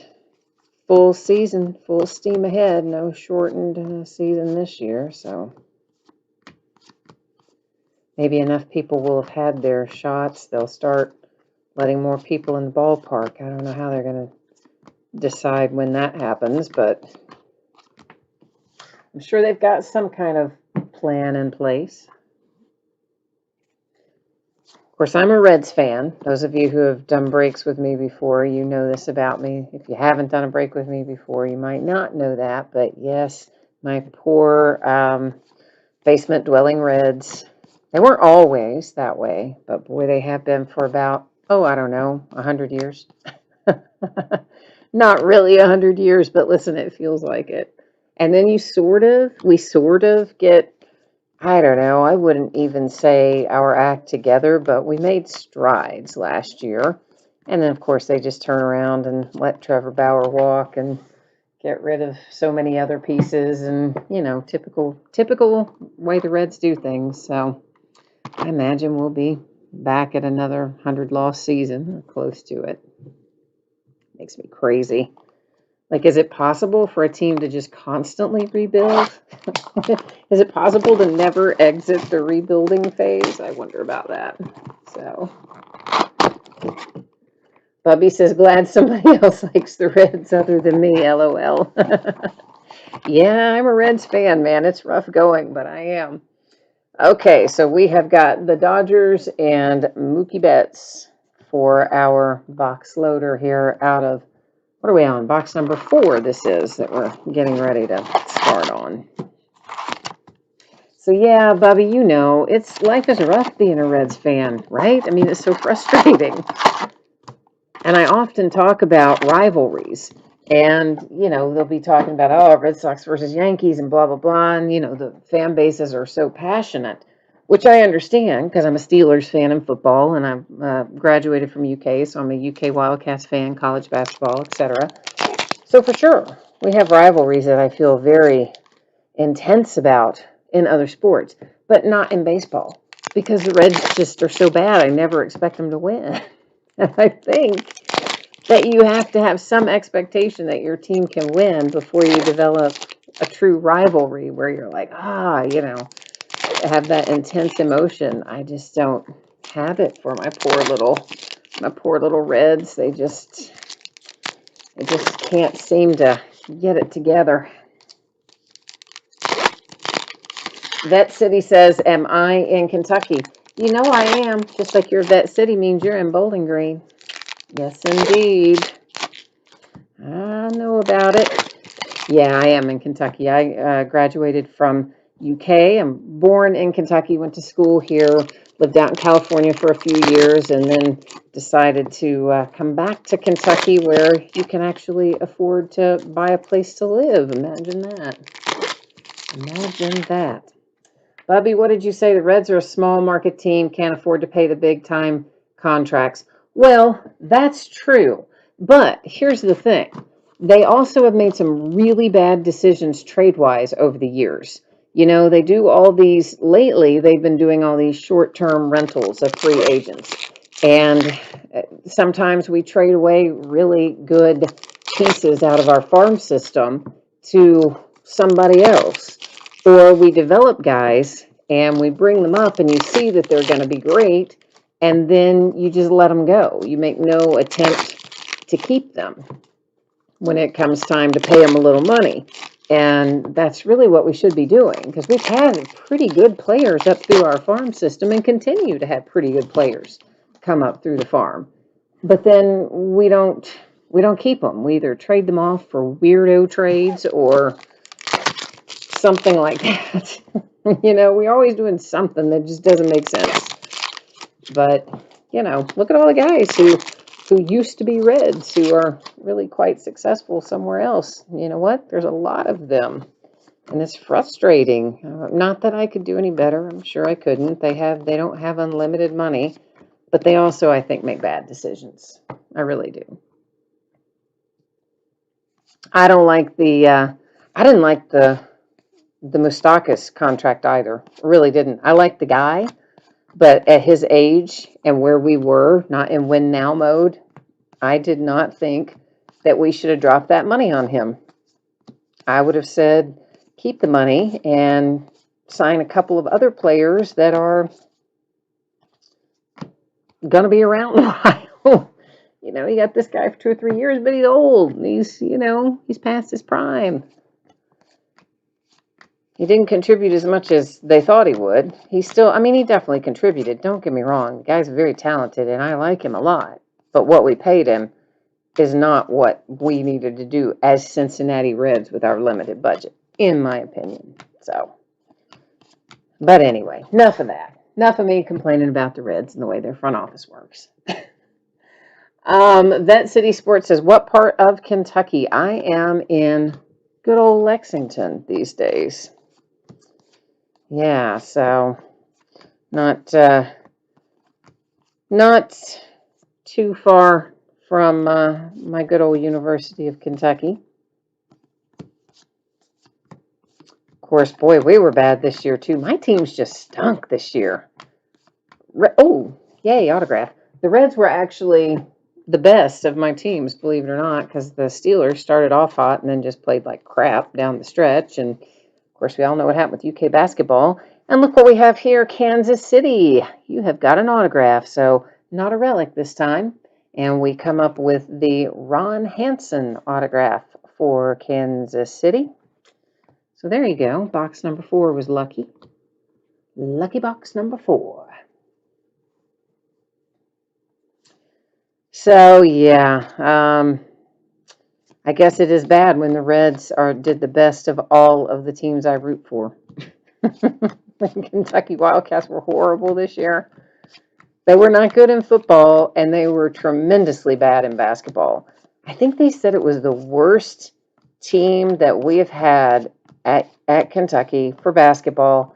full season, full steam ahead. No shortened season this year, so maybe enough people will have had their shots. They'll start letting more people in the ballpark. I don't know how they're going to decide when that happens, but I'm sure they've got some kind of plan in place. Of course, I'm a Reds fan. Those of you who have done breaks with me before, you know this about me. If you haven't done a break with me before, you might not know that. But yes, my poor basement dwelling Reds. They weren't always that way, but boy, they have been for about, I don't know, 100 years. Not really 100 years, but listen, it feels like it. And then we sort of get, I don't know, I wouldn't even say our act together, but we made strides last year. And then, of course, they just turn around and let Trevor Bauer walk and get rid of so many other pieces and, typical way the Reds do things. So I imagine we'll be back at another 100-loss season or close to it. Makes me crazy. Like, is it possible for a team to just constantly rebuild? Is it possible to never exit the rebuilding phase? I wonder about that. So, Bubby says, glad somebody else likes the Reds other than me, LOL. Yeah, I'm a Reds fan, man. It's rough going, but I am. Okay, so we have got the Dodgers and Mookie Betts for our box loader here out of, what are we on? Box number 4 this is that we're getting ready to start on. So yeah, Bubby, life is rough being a Reds fan, right? I mean, it's so frustrating. And I often talk about rivalries. And, they'll be talking about, Red Sox versus Yankees and blah, blah, blah. And, the fan bases are so passionate, which I understand because I'm a Steelers fan in football and I've graduated from UK. So I'm a UK Wildcats fan, college basketball, etc. So for sure, we have rivalries that I feel very intense about in other sports, but not in baseball because the Reds just are so bad. I never expect them to win. And I think that you have to have some expectation that your team can win before you develop a true rivalry where you're like, have that intense emotion. I just don't have it for my poor little Reds. They just can't seem to get it together. Vet City says, am I in Kentucky? I am. Just like your Vet City means you're in Bowling Green. Yes, indeed. I know about it. Yeah, I am in Kentucky. I graduated from UK. I'm born in Kentucky, went to school here, lived out in California for a few years, and then decided to come back to Kentucky where you can actually afford to buy a place to live. Imagine that. Imagine that. Bubby, what did you say? The Reds are a small market team, can't afford to pay the big time contracts. Well, that's true. But here's the thing. They also have made some really bad decisions trade-wise over the years. They do all these, lately, they've been doing all these short-term rentals of free agents. And sometimes we trade away really good pieces out of our farm system to somebody else. Or we develop guys and we bring them up and you see that they're going to be great, and then you just let them go. You make no attempt to keep them when it comes time to pay them a little money. And that's really what we should be doing, because we've had pretty good players up through our farm system and continue to have pretty good players come up through the farm. But then we don't keep them. We either trade them off for weirdo trades or something like that. We're always doing something that just doesn't make sense. But, look at all the guys who used to be Reds who are really quite successful somewhere else. You know what? There's a lot of them. And it's frustrating. Not that I could do any better. I'm sure I couldn't. They don't have unlimited money. But they also, I think, make bad decisions. I really do. I didn't like the Moustakas contract either. Really didn't. I liked the guy, but at his age and where we were, not in win now mode, I did not think that we should have dropped that money on him. I would have said, keep the money and sign a couple of other players that are going to be around a while. You know, you got this guy for 2 or 3 years, but he's old. He's, you know, he's past his prime. He didn't contribute as much as they thought he would. He still, I mean, he definitely contributed. Don't get me wrong. The guy's very talented, and I like him a lot. But what we paid him is not what we needed to do as Cincinnati Reds with our limited budget, in my opinion. So, but anyway, enough of that. Enough of me complaining about the Reds and the way their front office works. Vet City Sports says, what part of Kentucky? I am in good old Lexington these days. Yeah, so not too far from my good old University of Kentucky. Of course, boy, we were bad this year too. My teams just stunk this year. Oh, yay, autograph. The Reds were actually the best of my teams, believe it or not, because the Steelers started off hot and then just played like crap down the stretch. And of course, we all know what happened with UK basketball. And look what we have here, Kansas City. You have got an autograph, so not a relic this time. And we come up with the Ron Hansen autograph for Kansas City. So there you go. Box number 4 was lucky. Lucky box number 4. So yeah, I guess it is bad when the Reds did the best of all of the teams I root for. The Kentucky Wildcats were horrible this year. They were not good in football, and they were tremendously bad in basketball. I think they said it was the worst team that we have had at Kentucky for basketball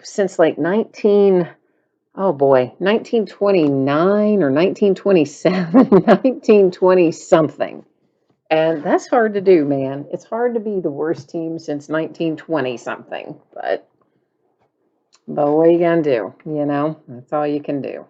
since like 1929 or 1927, 1920 something. And that's hard to do, man. It's hard to be the worst team since 1920 something, but what are you gonna do? You know, that's all you can do.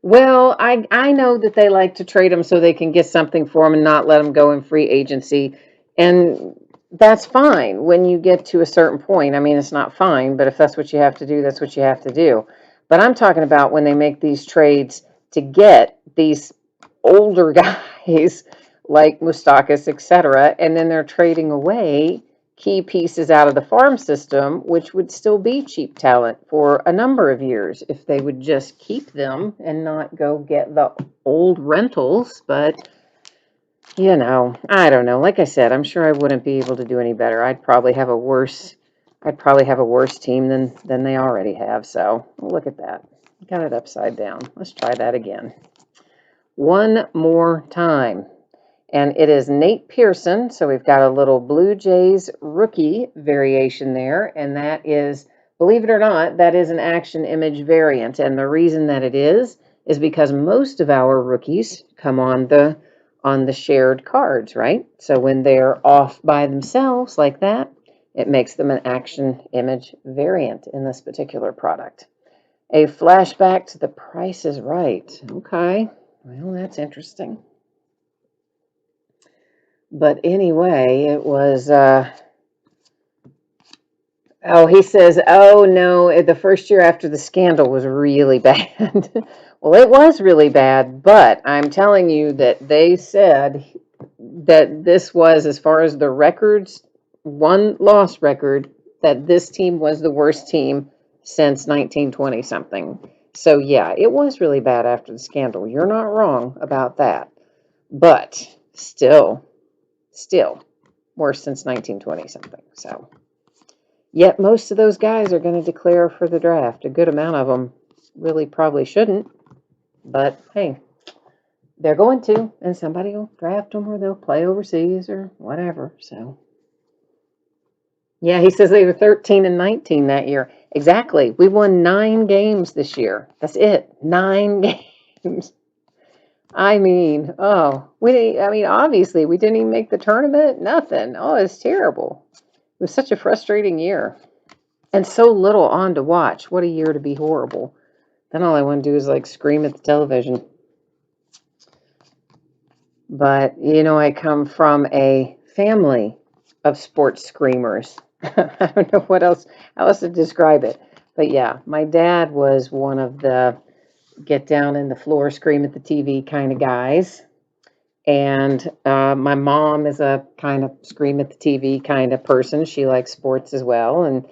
Well, I know that they like to trade them so they can get something for them and not let them go in free agency. And that's fine when you get to a certain point. I mean, it's not fine, but if that's what you have to do, that's what you have to do. But I'm talking about when they make these trades to get these older guys like Moustakas, etc., and then they're trading away key pieces out of the farm system, which would still be cheap talent for a number of years if they would just keep them and not go get the old rentals. But, you know, I don't know. Like I said, I'm sure I wouldn't be able to do any better. I'd probably have a worse team than they already have. So look at that. Got it upside down. Let's try that again. One more time. And it is Nate Pearson. So we've got a little Blue Jays rookie variation there. And that is, believe it or not, that is an action image variant. And the reason that it is because most of our rookies come on the shared cards, right? So when they're off by themselves like that, it makes them an action image variant in this particular product. A flashback to The Price is Right. Okay. Well, that's interesting. But anyway, it was, he says, oh no, the first year after the scandal was really bad. Well, it was really bad, but I'm telling you that they said that this was, as far as the records, one loss record, that this team was the worst team since 1920 something. So yeah, it was really bad after the scandal. You're not wrong about that. But still worse since 1920 something. So, yet most of those guys are going to declare for the draft. A good amount of them really probably shouldn't, but hey, they're going to, and somebody will draft them or they'll play overseas or whatever. So, yeah, he says they were 13 and 19 that year. Exactly. We won 9 games this year. That's it. 9 games. I mean, obviously, we didn't even make the tournament. Nothing. Oh, it's terrible. It was such a frustrating year. And so little on to watch. What a year to be horrible. Then all I want to do is, like, scream at the television. But, you know, I come from a family of sports screamers. I don't know how else to describe it. But yeah, my dad was one of the get down in the floor, scream at the TV kind of guys. And my mom is a kind of scream at the TV kind of person. She likes sports as well. And,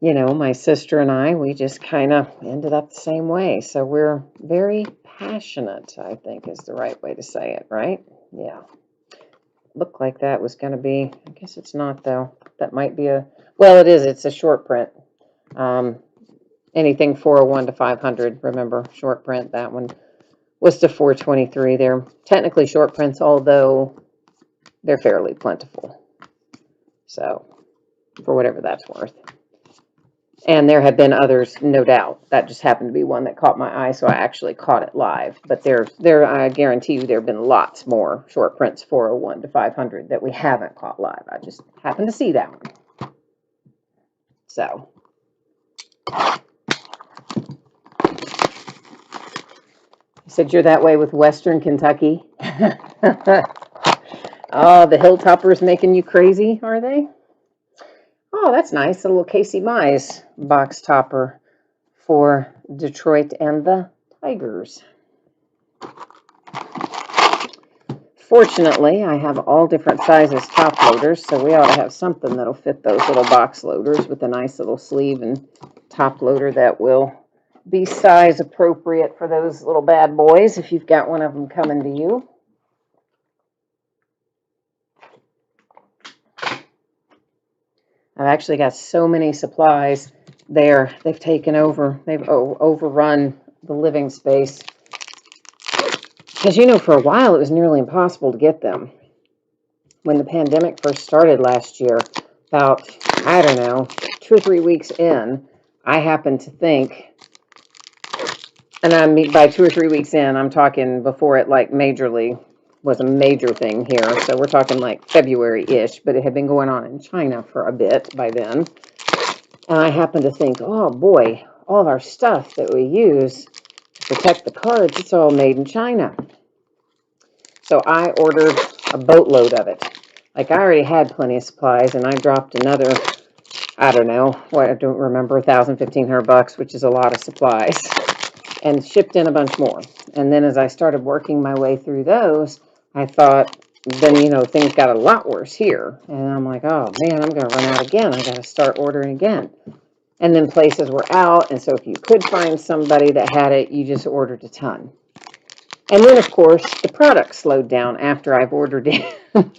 you know, my sister and I, we just kind of ended up the same way. So we're very passionate, I think is the right way to say it, right? Yeah. Looked like that was going to be, I guess it's not though. That might be well, it is. It's a short print. Um, anything 401 to 500, remember, short print, that one was to 423. They're technically short prints, although they're fairly plentiful. So, for whatever that's worth. And there have been others, no doubt. That just happened to be one that caught my eye, so I actually caught it live. But I guarantee you, there have been lots more short prints 401 to 500 that we haven't caught live. I just happened to see that one. So, you said you're that way with Western Kentucky. Oh, the Hilltoppers making you crazy, are they? Oh, that's nice. A little Casey Mize box topper for Detroit and the Tigers. Fortunately, I have all different sizes top loaders, so we ought to have something that'll fit those little box loaders with a nice little sleeve and top loader that will be size appropriate for those little bad boys if you've got one of them coming to you. I've actually got so many supplies there. They've taken over. They've overrun the living space. Because, you know, for a while it was nearly impossible to get them. When the pandemic first started last year, about, I don't know, 2 or 3 weeks in, I happened to think, and I mean, by 2 or 3 weeks in, I'm talking before it like majorly was a major thing here. So we're talking like February-ish, but it had been going on in China for a bit by then. And I happened to think, oh boy, all of our stuff that we use to protect the cards, it's all made in China. So I ordered a boatload of it. Like, I already had plenty of supplies, and I dropped another, I don't know, what, I don't remember, $1,500, which is a lot of supplies, and shipped in a bunch more. And then as I started working my way through those, I thought, then, you know, things got a lot worse here. And I'm like, oh man, I'm going to run out again. I got to start ordering again. And then places were out, and so if you could find somebody that had it, you just ordered a ton. And then, of course, the product slowed down after I've ordered in 9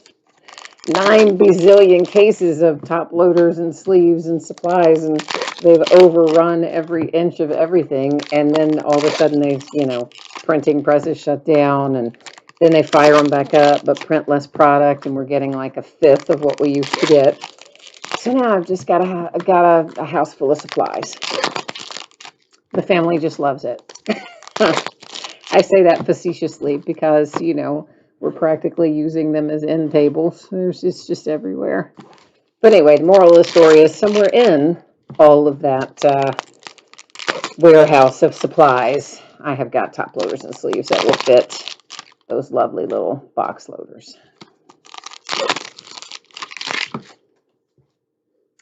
bazillion cases of top loaders and sleeves and supplies, and they've overrun every inch of everything. And then all of a sudden, you know, printing presses shut down, and then they fire them back up, but print less product, and we're getting like a fifth of what we used to get. So now I've just got a house full of supplies. The family just loves it. I say that facetiously because, you know, we're practically using them as end tables. It's just everywhere. But anyway, the moral of the story is somewhere in all of that warehouse of supplies, I have got top loaders and sleeves that will fit those lovely little box loaders.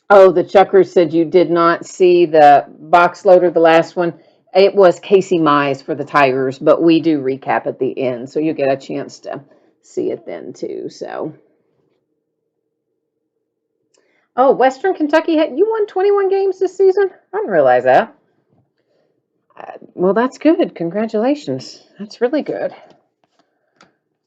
Oh, the Chuckers said you did not see the box loader, the last one. It was Casey Mize for the Tigers, but we do recap at the end, so you get a chance to see it then too. So, oh, Western Kentucky you won 21 games this season? I didn't realize that. Well, that's good. Congratulations. That's really good.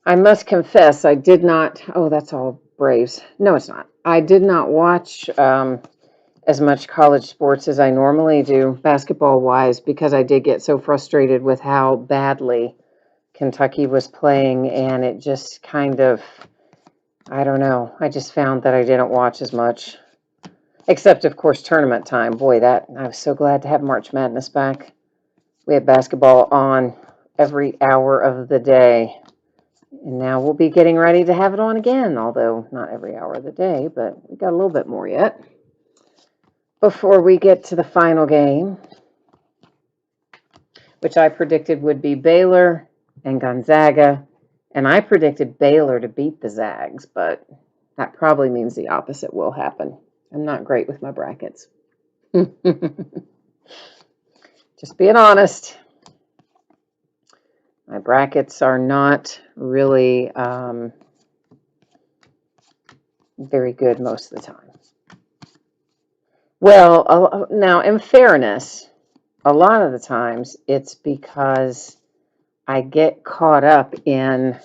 I must confess, I did not. Oh, that's all Braves. No, it's not. I did not watch as much college sports as I normally do, basketball wise, because I did get so frustrated with how badly Kentucky was playing, and it just kind of, I don't know. I just found that I didn't watch as much, except of course tournament time. Boy, that I was so glad to have March Madness back. We had basketball on every hour of the day. And now we'll be getting ready to have it on again, although not every hour of the day, but we got a little bit more yet before we get to the final game, which I predicted would be Baylor and Gonzaga And I predicted Baylor to beat the Zags, but that probably means the opposite will happen. I'm not great with my brackets. Just being honest. My brackets are not really very good most of the time. Well, now in fairness, a lot of the times it's because I get caught up in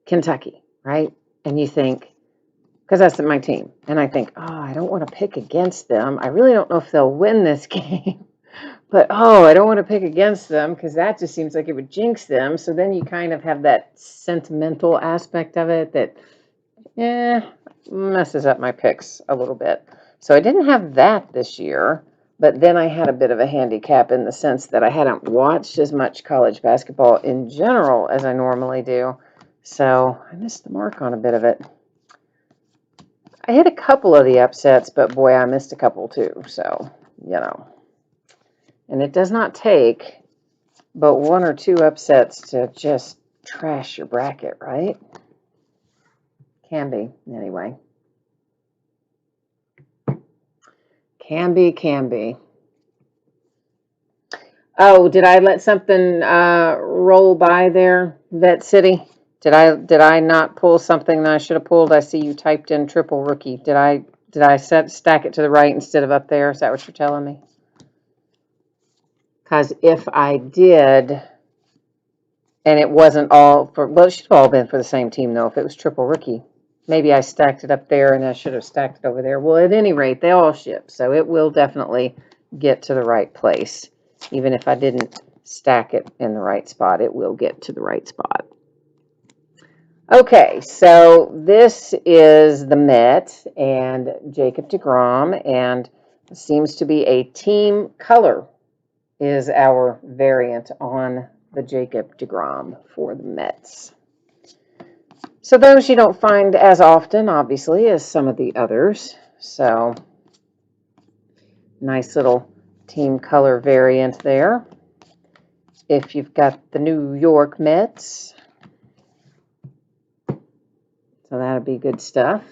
Kentucky, right? And you think, because that's my team, and I think, oh, I don't want to pick against them. I really don't know if they'll win this game, but oh, I don't want to pick against them because that just seems like it would jinx them. So then you kind of have that sentimental aspect of it that, messes up my picks a little bit. So I didn't have that this year, but then I had a bit of a handicap in the sense that I hadn't watched as much college basketball in general as I normally do. So I missed the mark on a bit of it. I hit a couple of the upsets, but boy, I missed a couple too. So, and it does not take but one or two upsets to just trash your bracket, right? Can be, anyway. Can be. Oh, did I let something roll by there, Vet City? Did I not pull something that I should have pulled? I see you typed in triple rookie. Did I stack it to the right instead of up there? Is that what you're telling me? Because if I did, and it wasn't all for, well, it should have all been for the same team though. If it was triple rookie, maybe I stacked it up there and I should have stacked it over there. Well, at any rate, they all ship, so it will definitely get to the right place. Even if I didn't stack it in the right spot, it will get to the right spot. Okay, so this is the Met and Jacob deGrom, and it seems to be a team color is our variant on the Jacob deGrom for the Mets. So those you don't find as often, obviously, as some of the others. So nice little team color variant there. If you've got the New York Mets, so that'll be good stuff.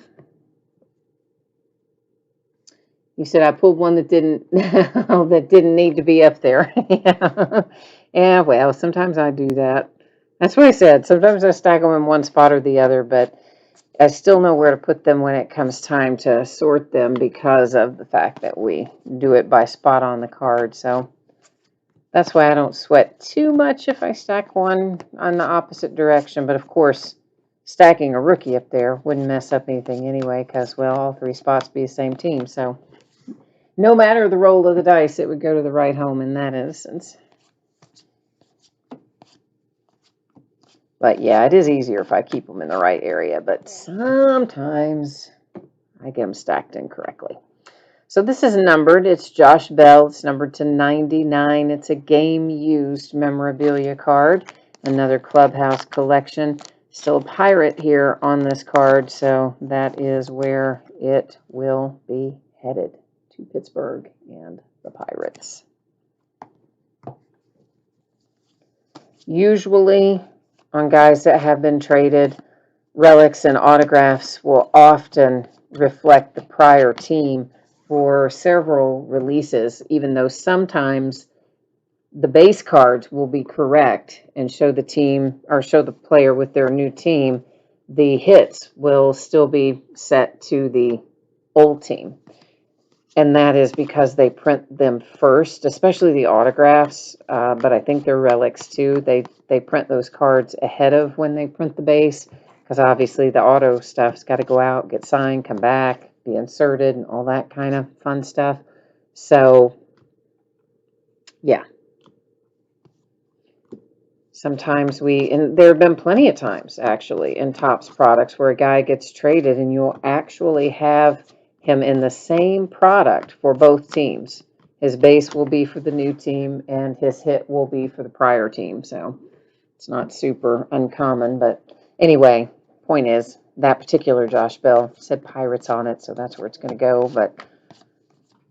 You said I pulled one that didn't that didn't need to be up there. Yeah, well, sometimes I do that. That's what I said. Sometimes I stack them in one spot or the other, but I still know where to put them when it comes time to sort them because of the fact that we do it by spot on the card. So that's why I don't sweat too much if I stack one on the opposite direction. But of course, stacking a rookie up there wouldn't mess up anything anyway because, well, all three spots be the same team. So no matter the roll of the dice, it would go to the right home in that instance. But yeah, it is easier if I keep them in the right area, but sometimes I get them stacked incorrectly. So this is numbered. It's Josh Bell. It's numbered to 99. It's a game-used memorabilia card. Another Clubhouse collection. Still a pirate here on this card, so that is where it will be headed, to Pittsburgh and the Pirates. Usually, on guys that have been traded, relics and autographs will often reflect the prior team for several releases, even though sometimes the base cards will be correct and show the team or show the player with their new team. The hits will still be set to the old team. And that is because they print them first, especially the autographs, but I think they're relics too. They print those cards ahead of when they print the base, because obviously the auto stuff's got to go out, get signed, come back, be inserted, and all that kind of fun stuff. So, yeah. Sometimes and there have been plenty of times, actually, in Topps products where a guy gets traded and you'll actually have him in the same product for both teams. His base will be for the new team and his hit will be for the prior team. So it's not super uncommon. But anyway, point is, that particular Josh Bell said Pirates on it, so that's where it's going to go. But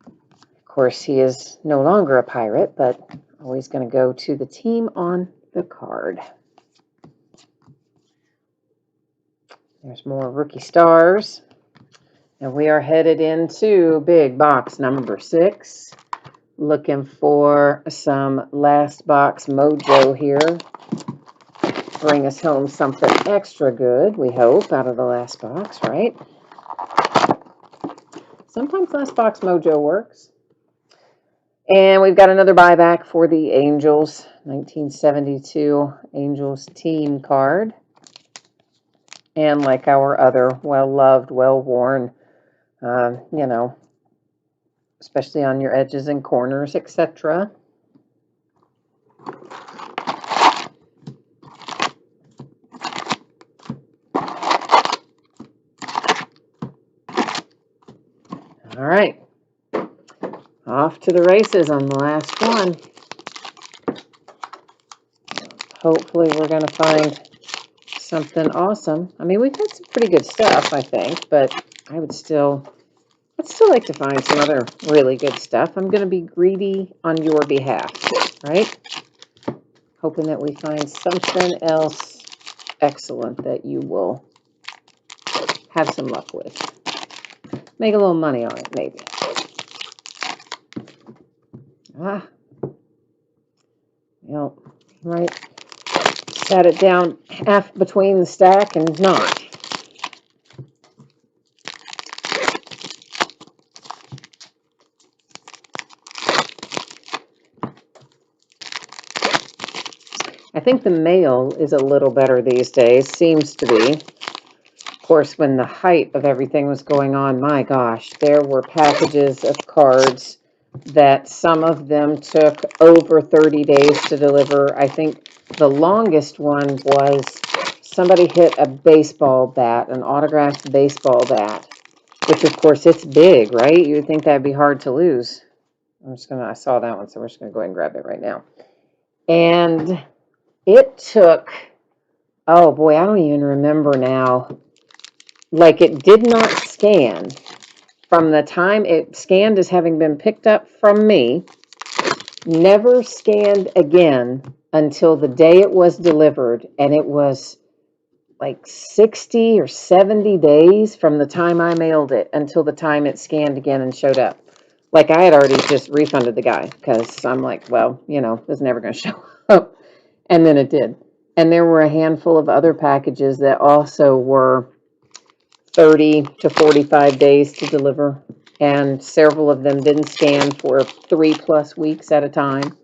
of course, he is no longer a Pirate, but always going to go to the team on the card. There's more rookie stars. And we are headed into big box number 6. Looking for some last box mojo here. Bring us home something extra good, we hope, out of the last box, right? Sometimes last box mojo works. And we've got another buyback for the Angels, 1972 Angels team card. And like our other well-loved, well-worn, you know, especially on your edges and corners, etc. All right. Off to the races on the last one. Hopefully we're going to find something awesome. I mean, we've had some pretty good stuff, I think, but I'd still like to find some other really good stuff. I'm going to be greedy on your behalf, right? Hoping that we find something else excellent that you will have some luck with. Make a little money on it, maybe. Right. Set it down half between the stack and not. I think the mail is a little better these days, seems to be. Of course, when the height of everything was going on, my gosh, there were packages of cards that some of them took over 30 days to deliver. I think the longest one was somebody hit a baseball bat, an autographed baseball bat, which of course it's big, right? You would think that'd be hard to lose. I saw that one, so we're just gonna go ahead and grab it right now. And it took, oh boy, I don't even remember now. Like, it did not scan from the time it scanned as having been picked up from me, never scanned again until the day it was delivered. And it was like 60 or 70 days from the time I mailed it until the time it scanned again and showed up. Like, I had already just refunded the guy because I'm like, well, you know, it's never going to show up. And then it did. And there were a handful of other packages that also were 30 to 45 days to deliver, and several of them didn't scan for 3+ weeks at a time.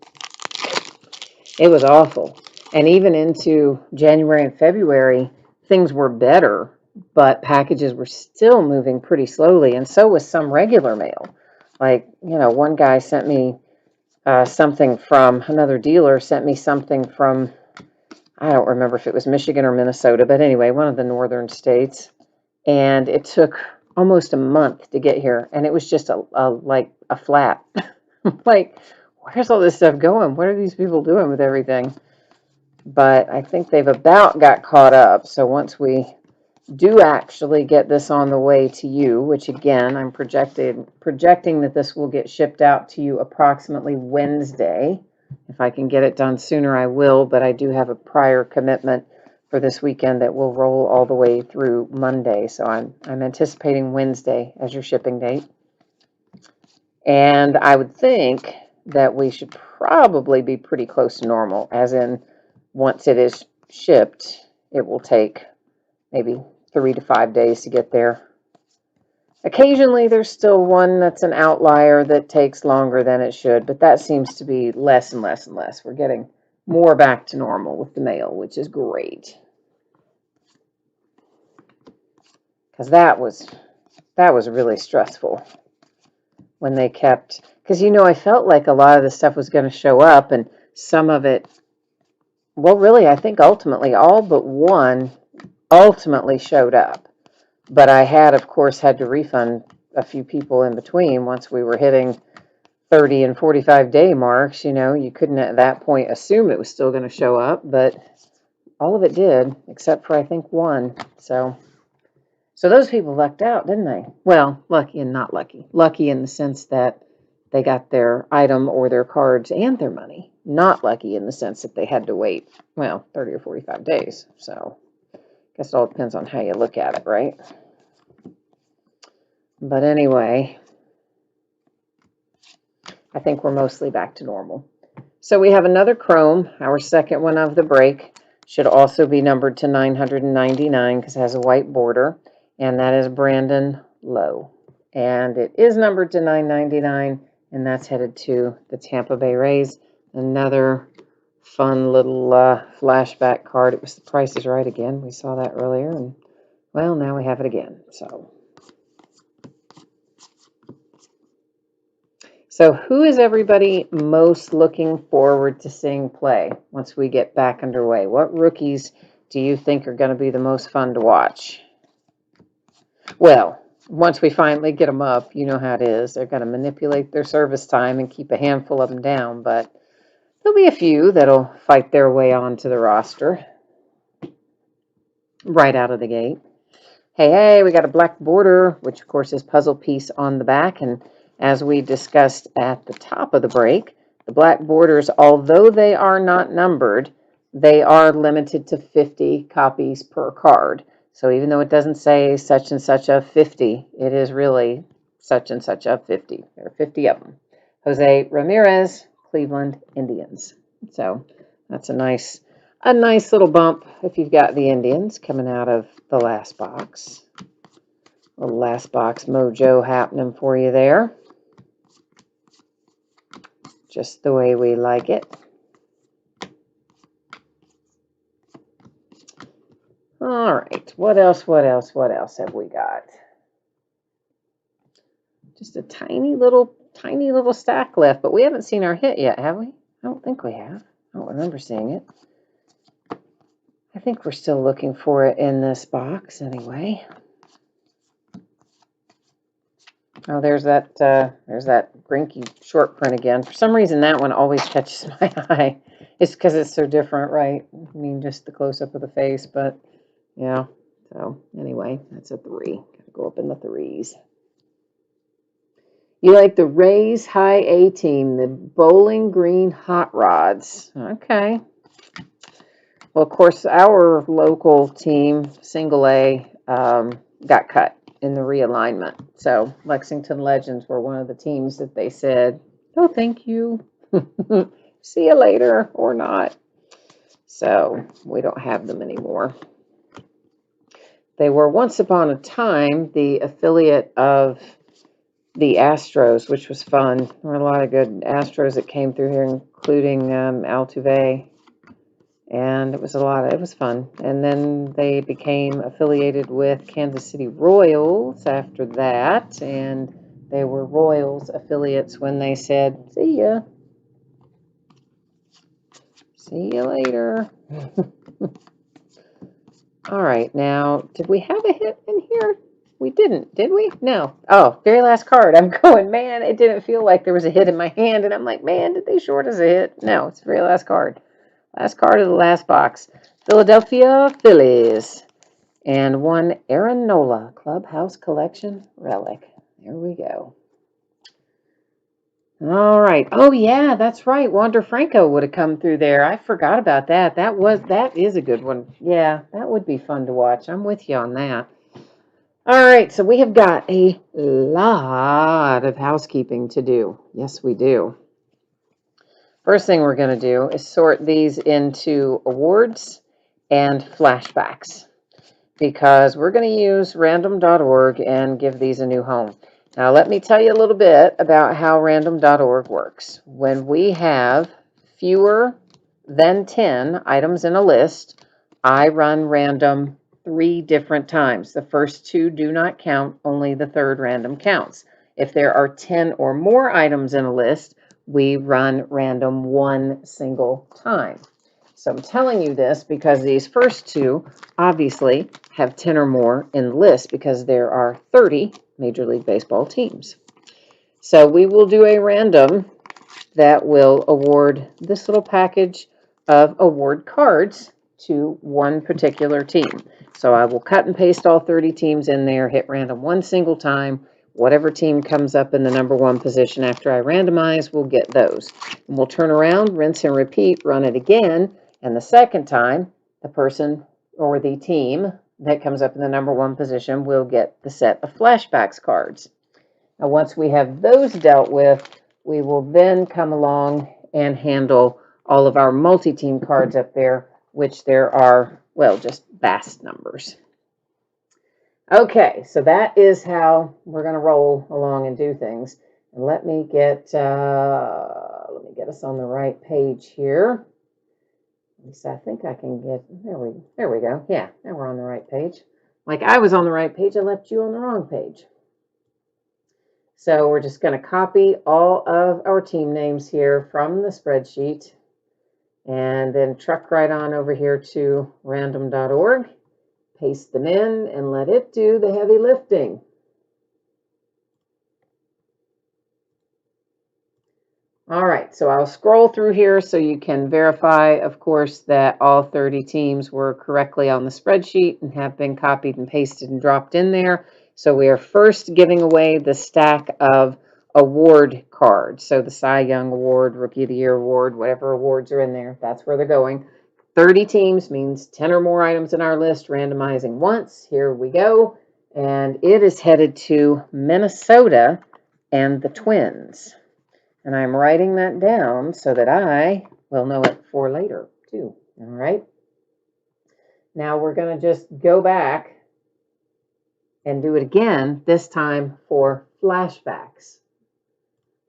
It was awful. And even into January and February, things were better, but packages were still moving pretty slowly, and so was some regular mail. Like, you know, one guy sent me something from another dealer, sent me something from, I don't remember if it was Michigan or Minnesota, but anyway, one of the northern states. And it took almost a month to get here, and it was just like a flat. Like, where's all this stuff going? What are these people doing with everything? But I think they've about got caught up. So once we do actually get this on the way to you, which again, I'm projecting that this will get shipped out to you approximately Wednesday. If I can get it done sooner, I will, but I do have a prior commitment for this weekend that will roll all the way through Monday. So I'm anticipating Wednesday as your shipping date. And I would think that we should probably be pretty close to normal, as in once it is shipped, it will take maybe 3 to 5 days to get there. Occasionally there's still one that's an outlier that takes longer than it should, but that seems to be less and less and less. We're getting more back to normal with the mail, which is great. Because that was really stressful when they kept, because, you know, I felt like a lot of the stuff was going to show up, and some of it, well, really, I think ultimately all but one ultimately showed up. But I had, of course, had to refund a few people in between once we were hitting 30 and 45 day marks. You know, you couldn't at that point assume it was still going to show up, but all of it did, except for I think one. So those people lucked out, didn't they? Well, lucky and not lucky. Lucky in the sense that they got their item or their cards and their money. Not lucky in the sense that they had to wait, well, 30 or 45 days. So, Guess it all depends on how you look at it, right? But anyway, I think we're mostly back to normal. So we have another Chrome, our second one of the break. Should also be numbered to 999 because it has a white border. And that is Brandon Lowe. And it is numbered to 999, and that's headed to the Tampa Bay Rays. Another fun little flashback card. It was The Price is Right again. We saw that earlier, and well, now we have it again. So who is everybody most looking forward to seeing play once we get back underway? What rookies do you think are going to be the most fun to watch? Well, once we finally get them up, you know how it is. They're going to manipulate their service time and keep a handful of them down, but there'll be a few that'll fight their way onto the roster right out of the gate. Hey, we got a black border, which of course is puzzle piece on the back. And as we discussed at the top of the break, the black borders, although they are not numbered, they are limited to 50 copies per card. So even though it doesn't say such and such of 50, it is really such and such of 50. There are 50 of them. Jose Ramirez, Cleveland Indians. So that's a nice little bump if you've got the Indians coming out of the last box. A little last box mojo happening for you there. Just the way we like it. All right, what else have we got? Just a tiny little stack left, but we haven't seen our hit yet, have we? I don't think we have. I don't remember seeing it. I think we're still looking for it in this box anyway. Oh, there's that Greinke short print again. For some reason, that one always catches my eye. It's because it's so different, right? I mean, just the close-up of the face, but yeah. So anyway, that's a 3. Gotta go up in the 3s. You like the Rays High A team, the Bowling Green Hot Rods. Okay. Well, of course, our local team, Single A, got cut in the realignment. So Lexington Legends were one of the teams that they said, "Oh, thank you. See you later," or not. So we don't have them anymore. They were once upon a time the affiliate of the Astros, which was fun. There were a lot of good Astros that came through here, including Altuve. And it was fun. And then they became affiliated with Kansas City Royals after that. And they were Royals affiliates when they said, "See ya. See you later." All right, now, did we have a hit in here? We didn't, did we? No. Oh, very last card. I'm going, man, it didn't feel like there was a hit in my hand. And I'm like, man, did they short us a hit? No, it's the very last card. Last card of the last box. Philadelphia Phillies. And one Aaron Nola Clubhouse Collection Relic. There we go. All right. Oh, yeah, that's right. Wander Franco would have come through there. I forgot about that. That is a good one. Yeah, that would be fun to watch. I'm with you on that. All right, so we have got a lot of housekeeping to do. Yes, we do. First thing we're going to do is sort these into awards and flashbacks because we're going to use random.org and give these a new home. Now, let me tell you a little bit about how random.org works. When we have fewer than 10 items in a list, I run random 3 different times. The first 2 do not count, only the third random counts. If there are 10 or more items in a list, we run random 1 single time. So I'm telling you this because these first 2 obviously have 10 or more in the list because there are 30 Major League Baseball teams. So we will do a random that will award this little package of award cards to one particular team. So I will cut and paste all 30 teams in there, hit random 1 single time. Whatever team comes up in the number 1 position after I randomize, we'll get those. And we'll turn around, rinse and repeat, run it again. And the second time, the person or the team that comes up in the number 1 position will get the set of flashbacks cards. Now, once we have those dealt with, we will then come along and handle all of our multi-team cards up there, which there are, well, just vast numbers. Okay, so that is how we're going to roll along and do things. And let me get us on the right page here. At least I think I can get, there we go. Yeah, now we're on the right page. Like I was on the right page, I left you on the wrong page. So we're just going to copy all of our team names here from the spreadsheet and then truck right on over here to random.org, paste them in, and let it do the heavy lifting. All right, so I'll scroll through here so you can verify, of course, that all 30 teams were correctly on the spreadsheet and have been copied and pasted and dropped in there. So we are first giving away the stack of award cards. So the Cy Young Award, Rookie of the Year Award, whatever awards are in there, that's where they're going. 30 teams means 10 or more items in our list, randomizing once. Here we go. And it is headed to Minnesota and the Twins. And I'm writing that down so that I will know it for later, too. All right. Now we're going to just go back and do it again, this time for flashbacks.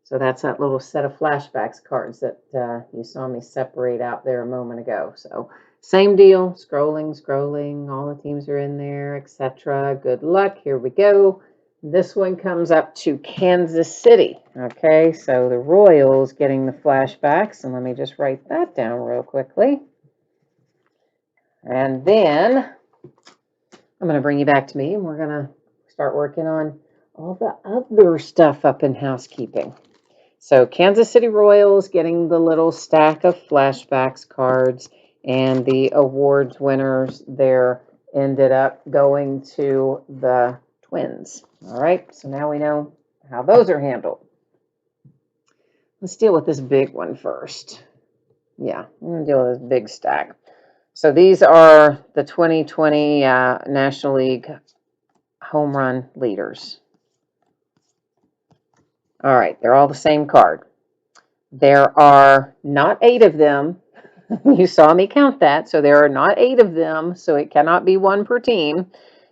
So that's that little set of flashbacks cards that you saw me separate out there a moment ago. So same deal, scrolling, all the teams are in there, etc. Good luck. Here we go. This one comes up to Kansas City. Okay, so the Royals getting the flashbacks. And let me just write that down real quickly. And then I'm going to bring you back to me, and we're going to start working on all the other stuff up in housekeeping. So Kansas City Royals getting the little stack of flashbacks cards, and the awards winners there ended up going to the Twins. All right, so now we know how those are handled. Let's deal with this big one first. Yeah, I'm going to deal with this big stack. So these are the 2020 National League home run leaders. All right, they're all the same card. There are not 8 of them. You saw me count that. So there are not 8 of them, so it cannot be 1 per team.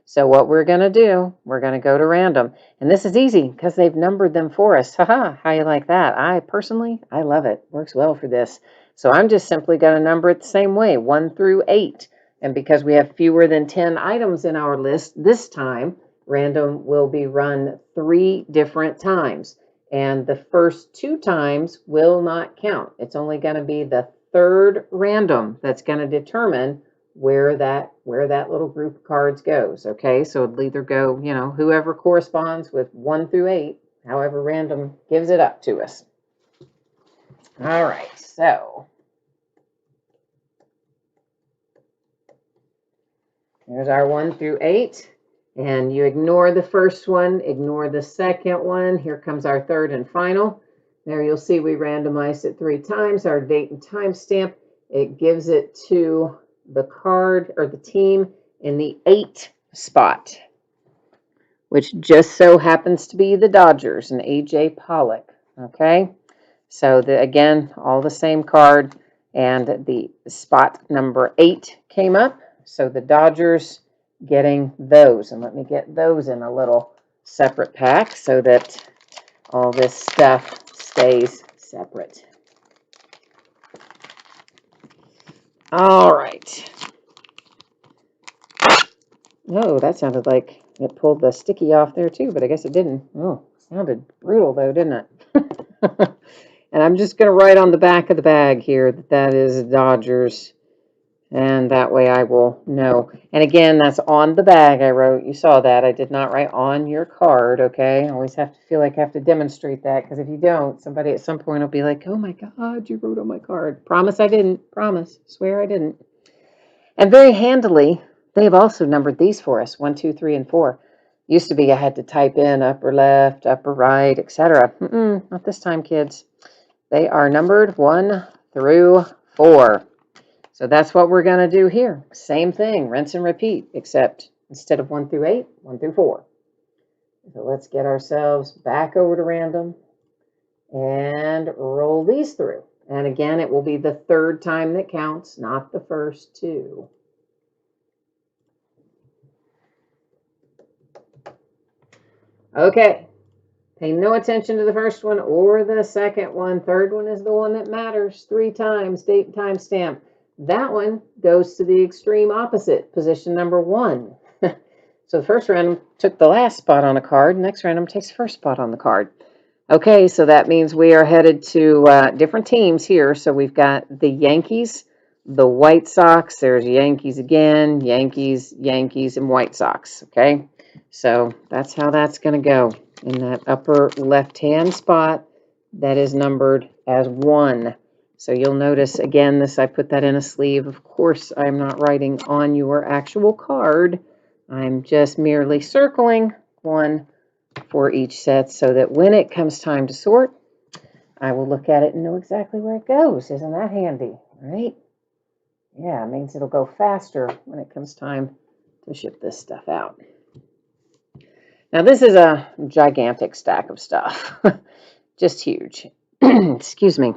So what we're going to do, we're going to go to random. And this is easy because they've numbered them for us. Haha, how you like that? I love it. Works well for this. So I'm just simply going to number it the same way, 1 through 8. And because we have fewer than 10 items in our list this time, random will be run 3 different times. And the first 2 times will not count. It's only going to be the 3rd random that's going to determine where that little group of cards goes. Okay, so it'll either go, whoever corresponds with 1 through 8, however random gives it up to us. All right, so here's our 1 through 8. And you ignore the first one, ignore the second one. Here comes our 3rd and final. There you'll see we randomized it 3 times. Our date and time stamp. It gives it to the card or the team in the 8 spot, which just so happens to be the Dodgers and A.J. Pollock. Okay, so again, all the same card, and the spot number 8 came up. So the Dodgers getting those, and let me get those in a little separate pack so that all this stuff stays separate. All right. Oh, that sounded like it pulled the sticky off there too, but I guess it didn't. Oh, sounded brutal though, didn't it? And I'm just going to write on the back of the bag here that is Dodgers. And that way I will know. And again, that's on the bag I wrote. You saw that. I did not write on your card, okay? I always have to feel like I have to demonstrate that, because if you don't, somebody at some point will be like, oh my God, you wrote on my card. Promise I didn't. Promise. Swear I didn't. And very handily, they have also numbered these for us, 1, 2, 3, and 4. Used to be I had to type in upper left, upper right, etc. Not this time, kids. They are numbered 1 through 4. So that's what we're going to do here. Same thing, rinse and repeat, except instead of 1 through 8, 1 through 4. So let's get ourselves back over to random and roll these through. And again, it will be the third time that counts, not the first two. Okay, pay no attention to the first one or the second one. Third one is the one that matters. 3 times, date and time stamp. That one goes to the extreme opposite, position number 1. So the first random took the last spot on a card. Next random takes the first spot on the card. Okay, so that means we are headed to different teams here. So we've got the Yankees, the White Sox. There's Yankees again, Yankees, Yankees, and White Sox. Okay, so that's how that's going to go in that upper left-hand spot that is numbered as 1. So you'll notice, again, this I put that in a sleeve. Of course, I'm not writing on your actual card. I'm just merely circling 1 for each set so that when it comes time to sort, I will look at it and know exactly where it goes. Isn't that handy, right? Yeah, it means it'll go faster when it comes time to ship this stuff out. Now, this is a gigantic stack of stuff, just huge. Excuse me.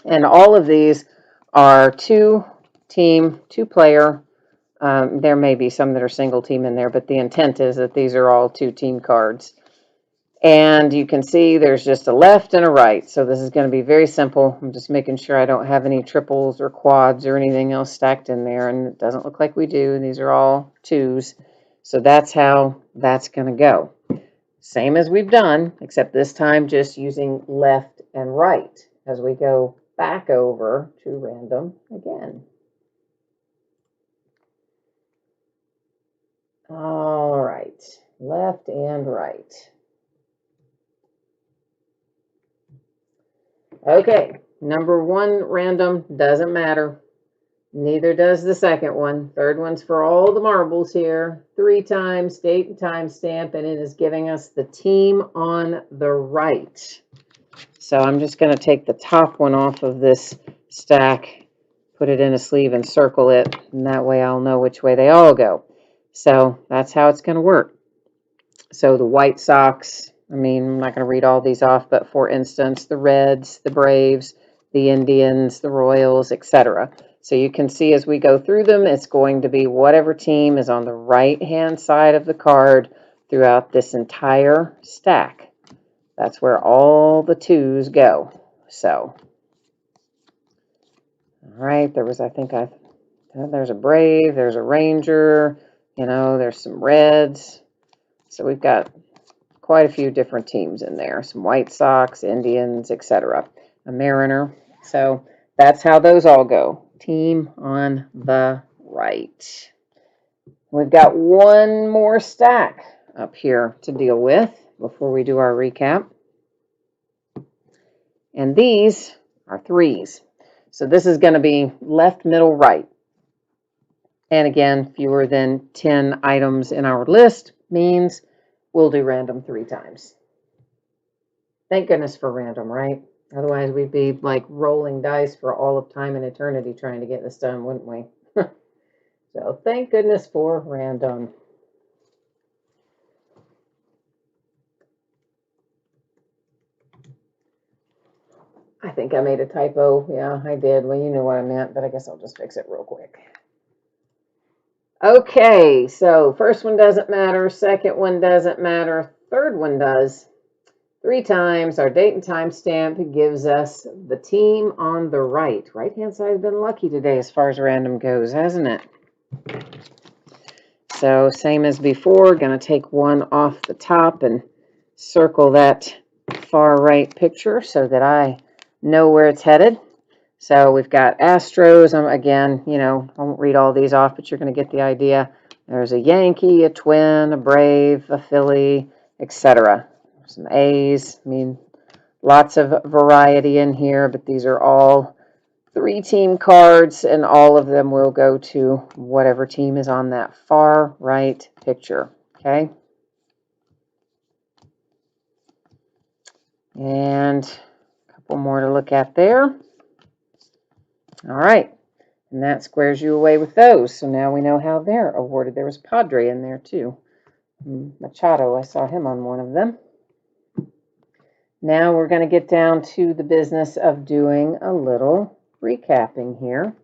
And all of these are 2-team, 2-player. There may be some that are single team in there, but the intent is that these are all 2-team cards. And you can see there's just a left and a right. So this is going to be very simple. I'm just making sure I don't have any triples or quads or anything else stacked in there. And it doesn't look like we do. These are all 2s. So that's how that's going to go. Same as we've done, except this time just using left and right as we go back over to random again. All right, left and right. Okay, number 1 random doesn't matter. Neither does the second one. Third one's for all the marbles here. 3 times, date and time stamp, and it is giving us the team on the right. So I'm just going to take the top one off of this stack, put it in a sleeve and circle it, and that way I'll know which way they all go. So that's how it's going to work. So the White Sox, I mean, I'm not going to read all these off, but for instance, the Reds, the Braves, the Indians, the Royals, etc. So you can see as we go through them, it's going to be whatever team is on the right-hand side of the card throughout this entire stack. That's where all the 2s go. So, all right, there was, there's a Brave, there's a Ranger, there's some Reds. So we've got quite a few different teams in there, some White Sox, Indians, etc. A Mariner. So that's how those all go. Team on the right. We've got one more stack up here to deal with before we do our recap. And these are 3s. So this is going to be left, middle, right. And again, fewer than 10 items in our list means we'll do random 3 times. Thank goodness for random, right? Otherwise, we'd be like rolling dice for all of time and eternity trying to get this done, wouldn't we? So thank goodness for random. I think I made a typo. Yeah, I did. Well, you know what I meant, but I guess I'll just fix it real quick. Okay, so first one doesn't matter. Second one doesn't matter. Third one does. 3 times. Our date and time stamp gives us the team on the right. Right-hand side has been lucky today as far as random goes, hasn't it? So same as before, going to take one off the top and circle that far right picture so that I know where it's headed. So we've got Astros. Again, I won't read all these off, but you're going to get the idea. There's a Yankee, a Twin, a Brave, a Philly, etc. Some A's. I mean, lots of variety in here, but these are all 3-team cards, and all of them will go to whatever team is on that far right picture. Okay. And a couple more to look at there. All right. And that squares you away with those. So now we know how they're awarded. There was Padre in there too. Machado, I saw him on one of them. Now we're going to get down to the business of doing a little recapping here.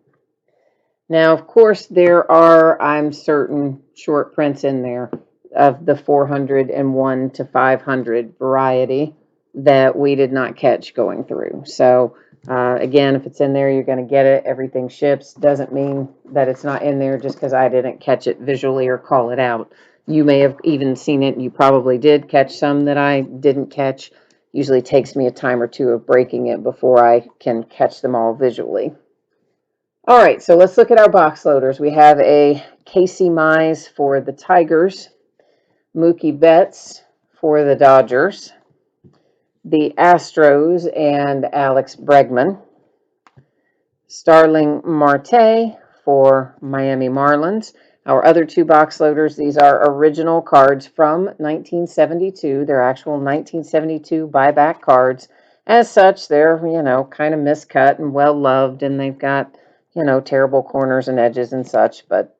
Now, of course, there are, I'm certain, short prints in there of the 401 to 500 variety that we did not catch going through. So, again, if it's in there, you're going to get it. Everything ships. Doesn't mean that it's not in there just because I didn't catch it visually or call it out. You may have even seen it. You probably did catch some that I didn't catch. Usually takes me a time or two of breaking it before I can catch them all visually. All right, so let's look at our box loaders. We have a Casey Mize for the Tigers, Mookie Betts for the Dodgers, the Astros and Alex Bregman, Starling Marte for Miami Marlins. Our other two box loaders, these are original cards from 1972. They're actual 1972 buyback cards. As such, they're, kind of miscut and well-loved, and they've got, terrible corners and edges and such, but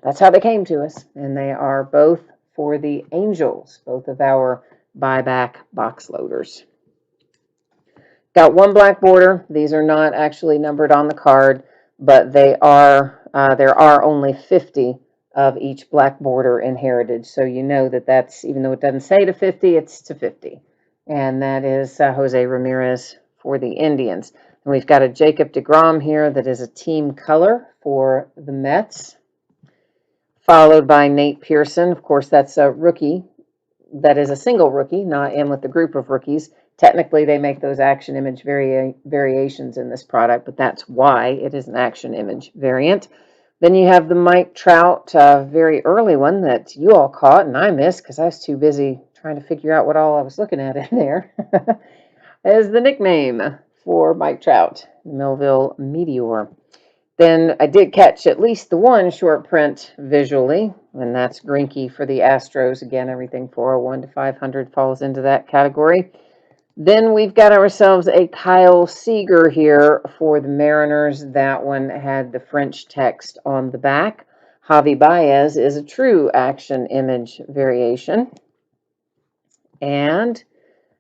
that's how they came to us. And they are both for the Angels, both of our buyback box loaders. Got one black border. These are not actually numbered on the card, but they are. There are only 50 of each black border in Heritage, so you know that that's, even though it doesn't say to 50, it's to 50. And that is Jose Ramirez for the Indians. And we've got a Jacob deGrom here that is a team color for the Mets, followed by Nate Pearson. Of course, that's a rookie. That is a single rookie, not in with the group of rookies. Technically, they make those action image variations in this product, but that's why it is an action image variant. Then you have the Mike Trout, very early one that you all caught and I missed because I was too busy trying to figure out what all I was looking at in there. As the nickname for Mike Trout, Millville Meteor. Then I did catch at least the one short print visually, and that's Greinke for the Astros. Again, everything 401 to 500 falls into that category. Then we've got ourselves a Kyle Seager here for the Mariners. That one had the French text on the back. Javi Baez is a true action image variation. And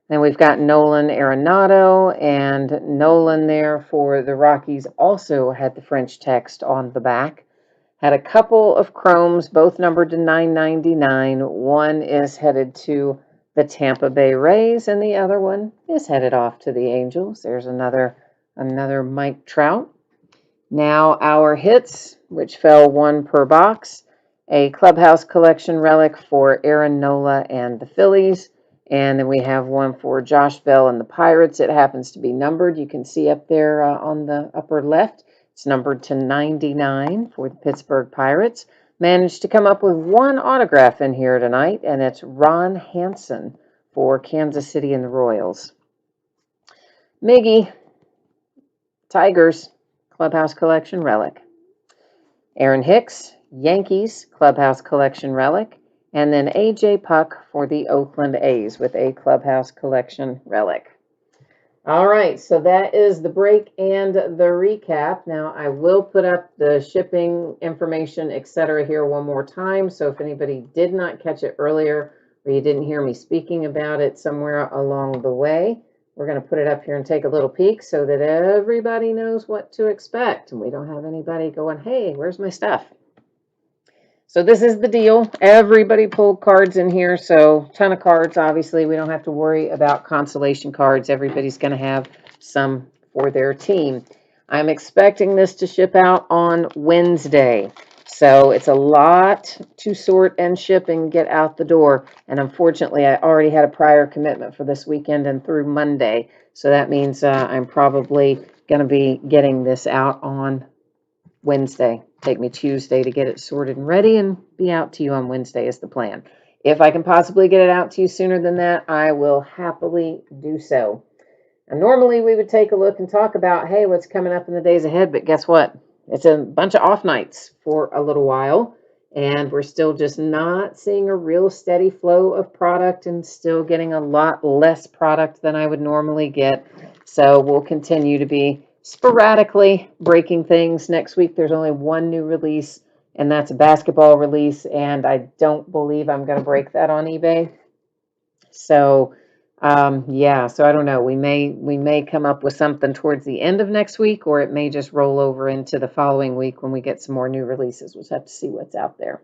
then we've got Nolan Arenado, and Nolan there for the Rockies also had the French text on the back. Had a couple of chromes, both numbered to 999. One is headed to the Tampa Bay Rays, and the other one is headed off to the Angels. There's another Mike Trout. Now our hits, which fell one per box. A Clubhouse Collection relic for Aaron Nola and the Phillies. And then we have one for Josh Bell and the Pirates. It happens to be numbered. You can see up there on the upper left. It's numbered to 99 for the Pittsburgh Pirates. Managed to come up with one autograph in here tonight, and it's Ron Hansen for Kansas City and the Royals. Miggy, Tigers, Clubhouse Collection relic. Aaron Hicks, Yankees, Clubhouse Collection relic. And then A.J. Puck for the Oakland A's with a Clubhouse Collection relic. All right, so that is the break and the recap. Now, I will put up the shipping information, etc. here one more time. So if anybody did not catch it earlier or you didn't hear me speaking about it somewhere along the way, we're going to put it up here and take a little peek so that everybody knows what to expect. And we don't have anybody going, hey, where's my stuff? So this is the deal. Everybody pulled cards in here, so ton of cards. Obviously, we don't have to worry about consolation cards. Everybody's going to have some for their team. I'm expecting this to ship out on Wednesday. So it's a lot to sort and ship and get out the door. And unfortunately, I already had a prior commitment for this weekend and through Monday. So that means I'm probably going to be getting this out on Wednesday. Take me Tuesday to get it sorted and ready and be out to you on Wednesday is the plan. If I can possibly get it out to you sooner than that, I will happily do so. And normally we would take a look and talk about, hey, what's coming up in the days ahead, but guess what? It's a bunch of off nights for a little while, and we're still just not seeing a real steady flow of product and still getting a lot less product than I would normally get. So we'll continue to be sporadically breaking things. Next week, there's only one new release, and that's a basketball release, and I don't believe I'm going to break that on eBay. So, yeah, so I don't know. We may come up with something towards the end of next week, or it may just roll over into the following week when we get some more new releases. We'll have to see what's out there,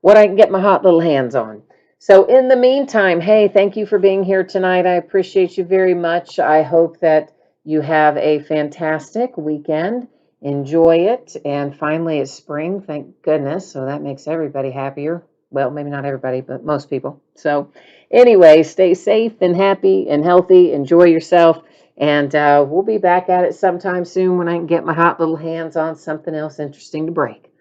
what I can get my hot little hands on. So in the meantime, hey, thank you for being here tonight. I appreciate you very much. I hope that you have a fantastic weekend. Enjoy it. And finally, it's spring, thank goodness. So that makes everybody happier. Well, maybe not everybody, but most people. So anyway, stay safe and happy and healthy. Enjoy yourself. And we'll be back at it sometime soon when I can get my hot little hands on something else interesting to break.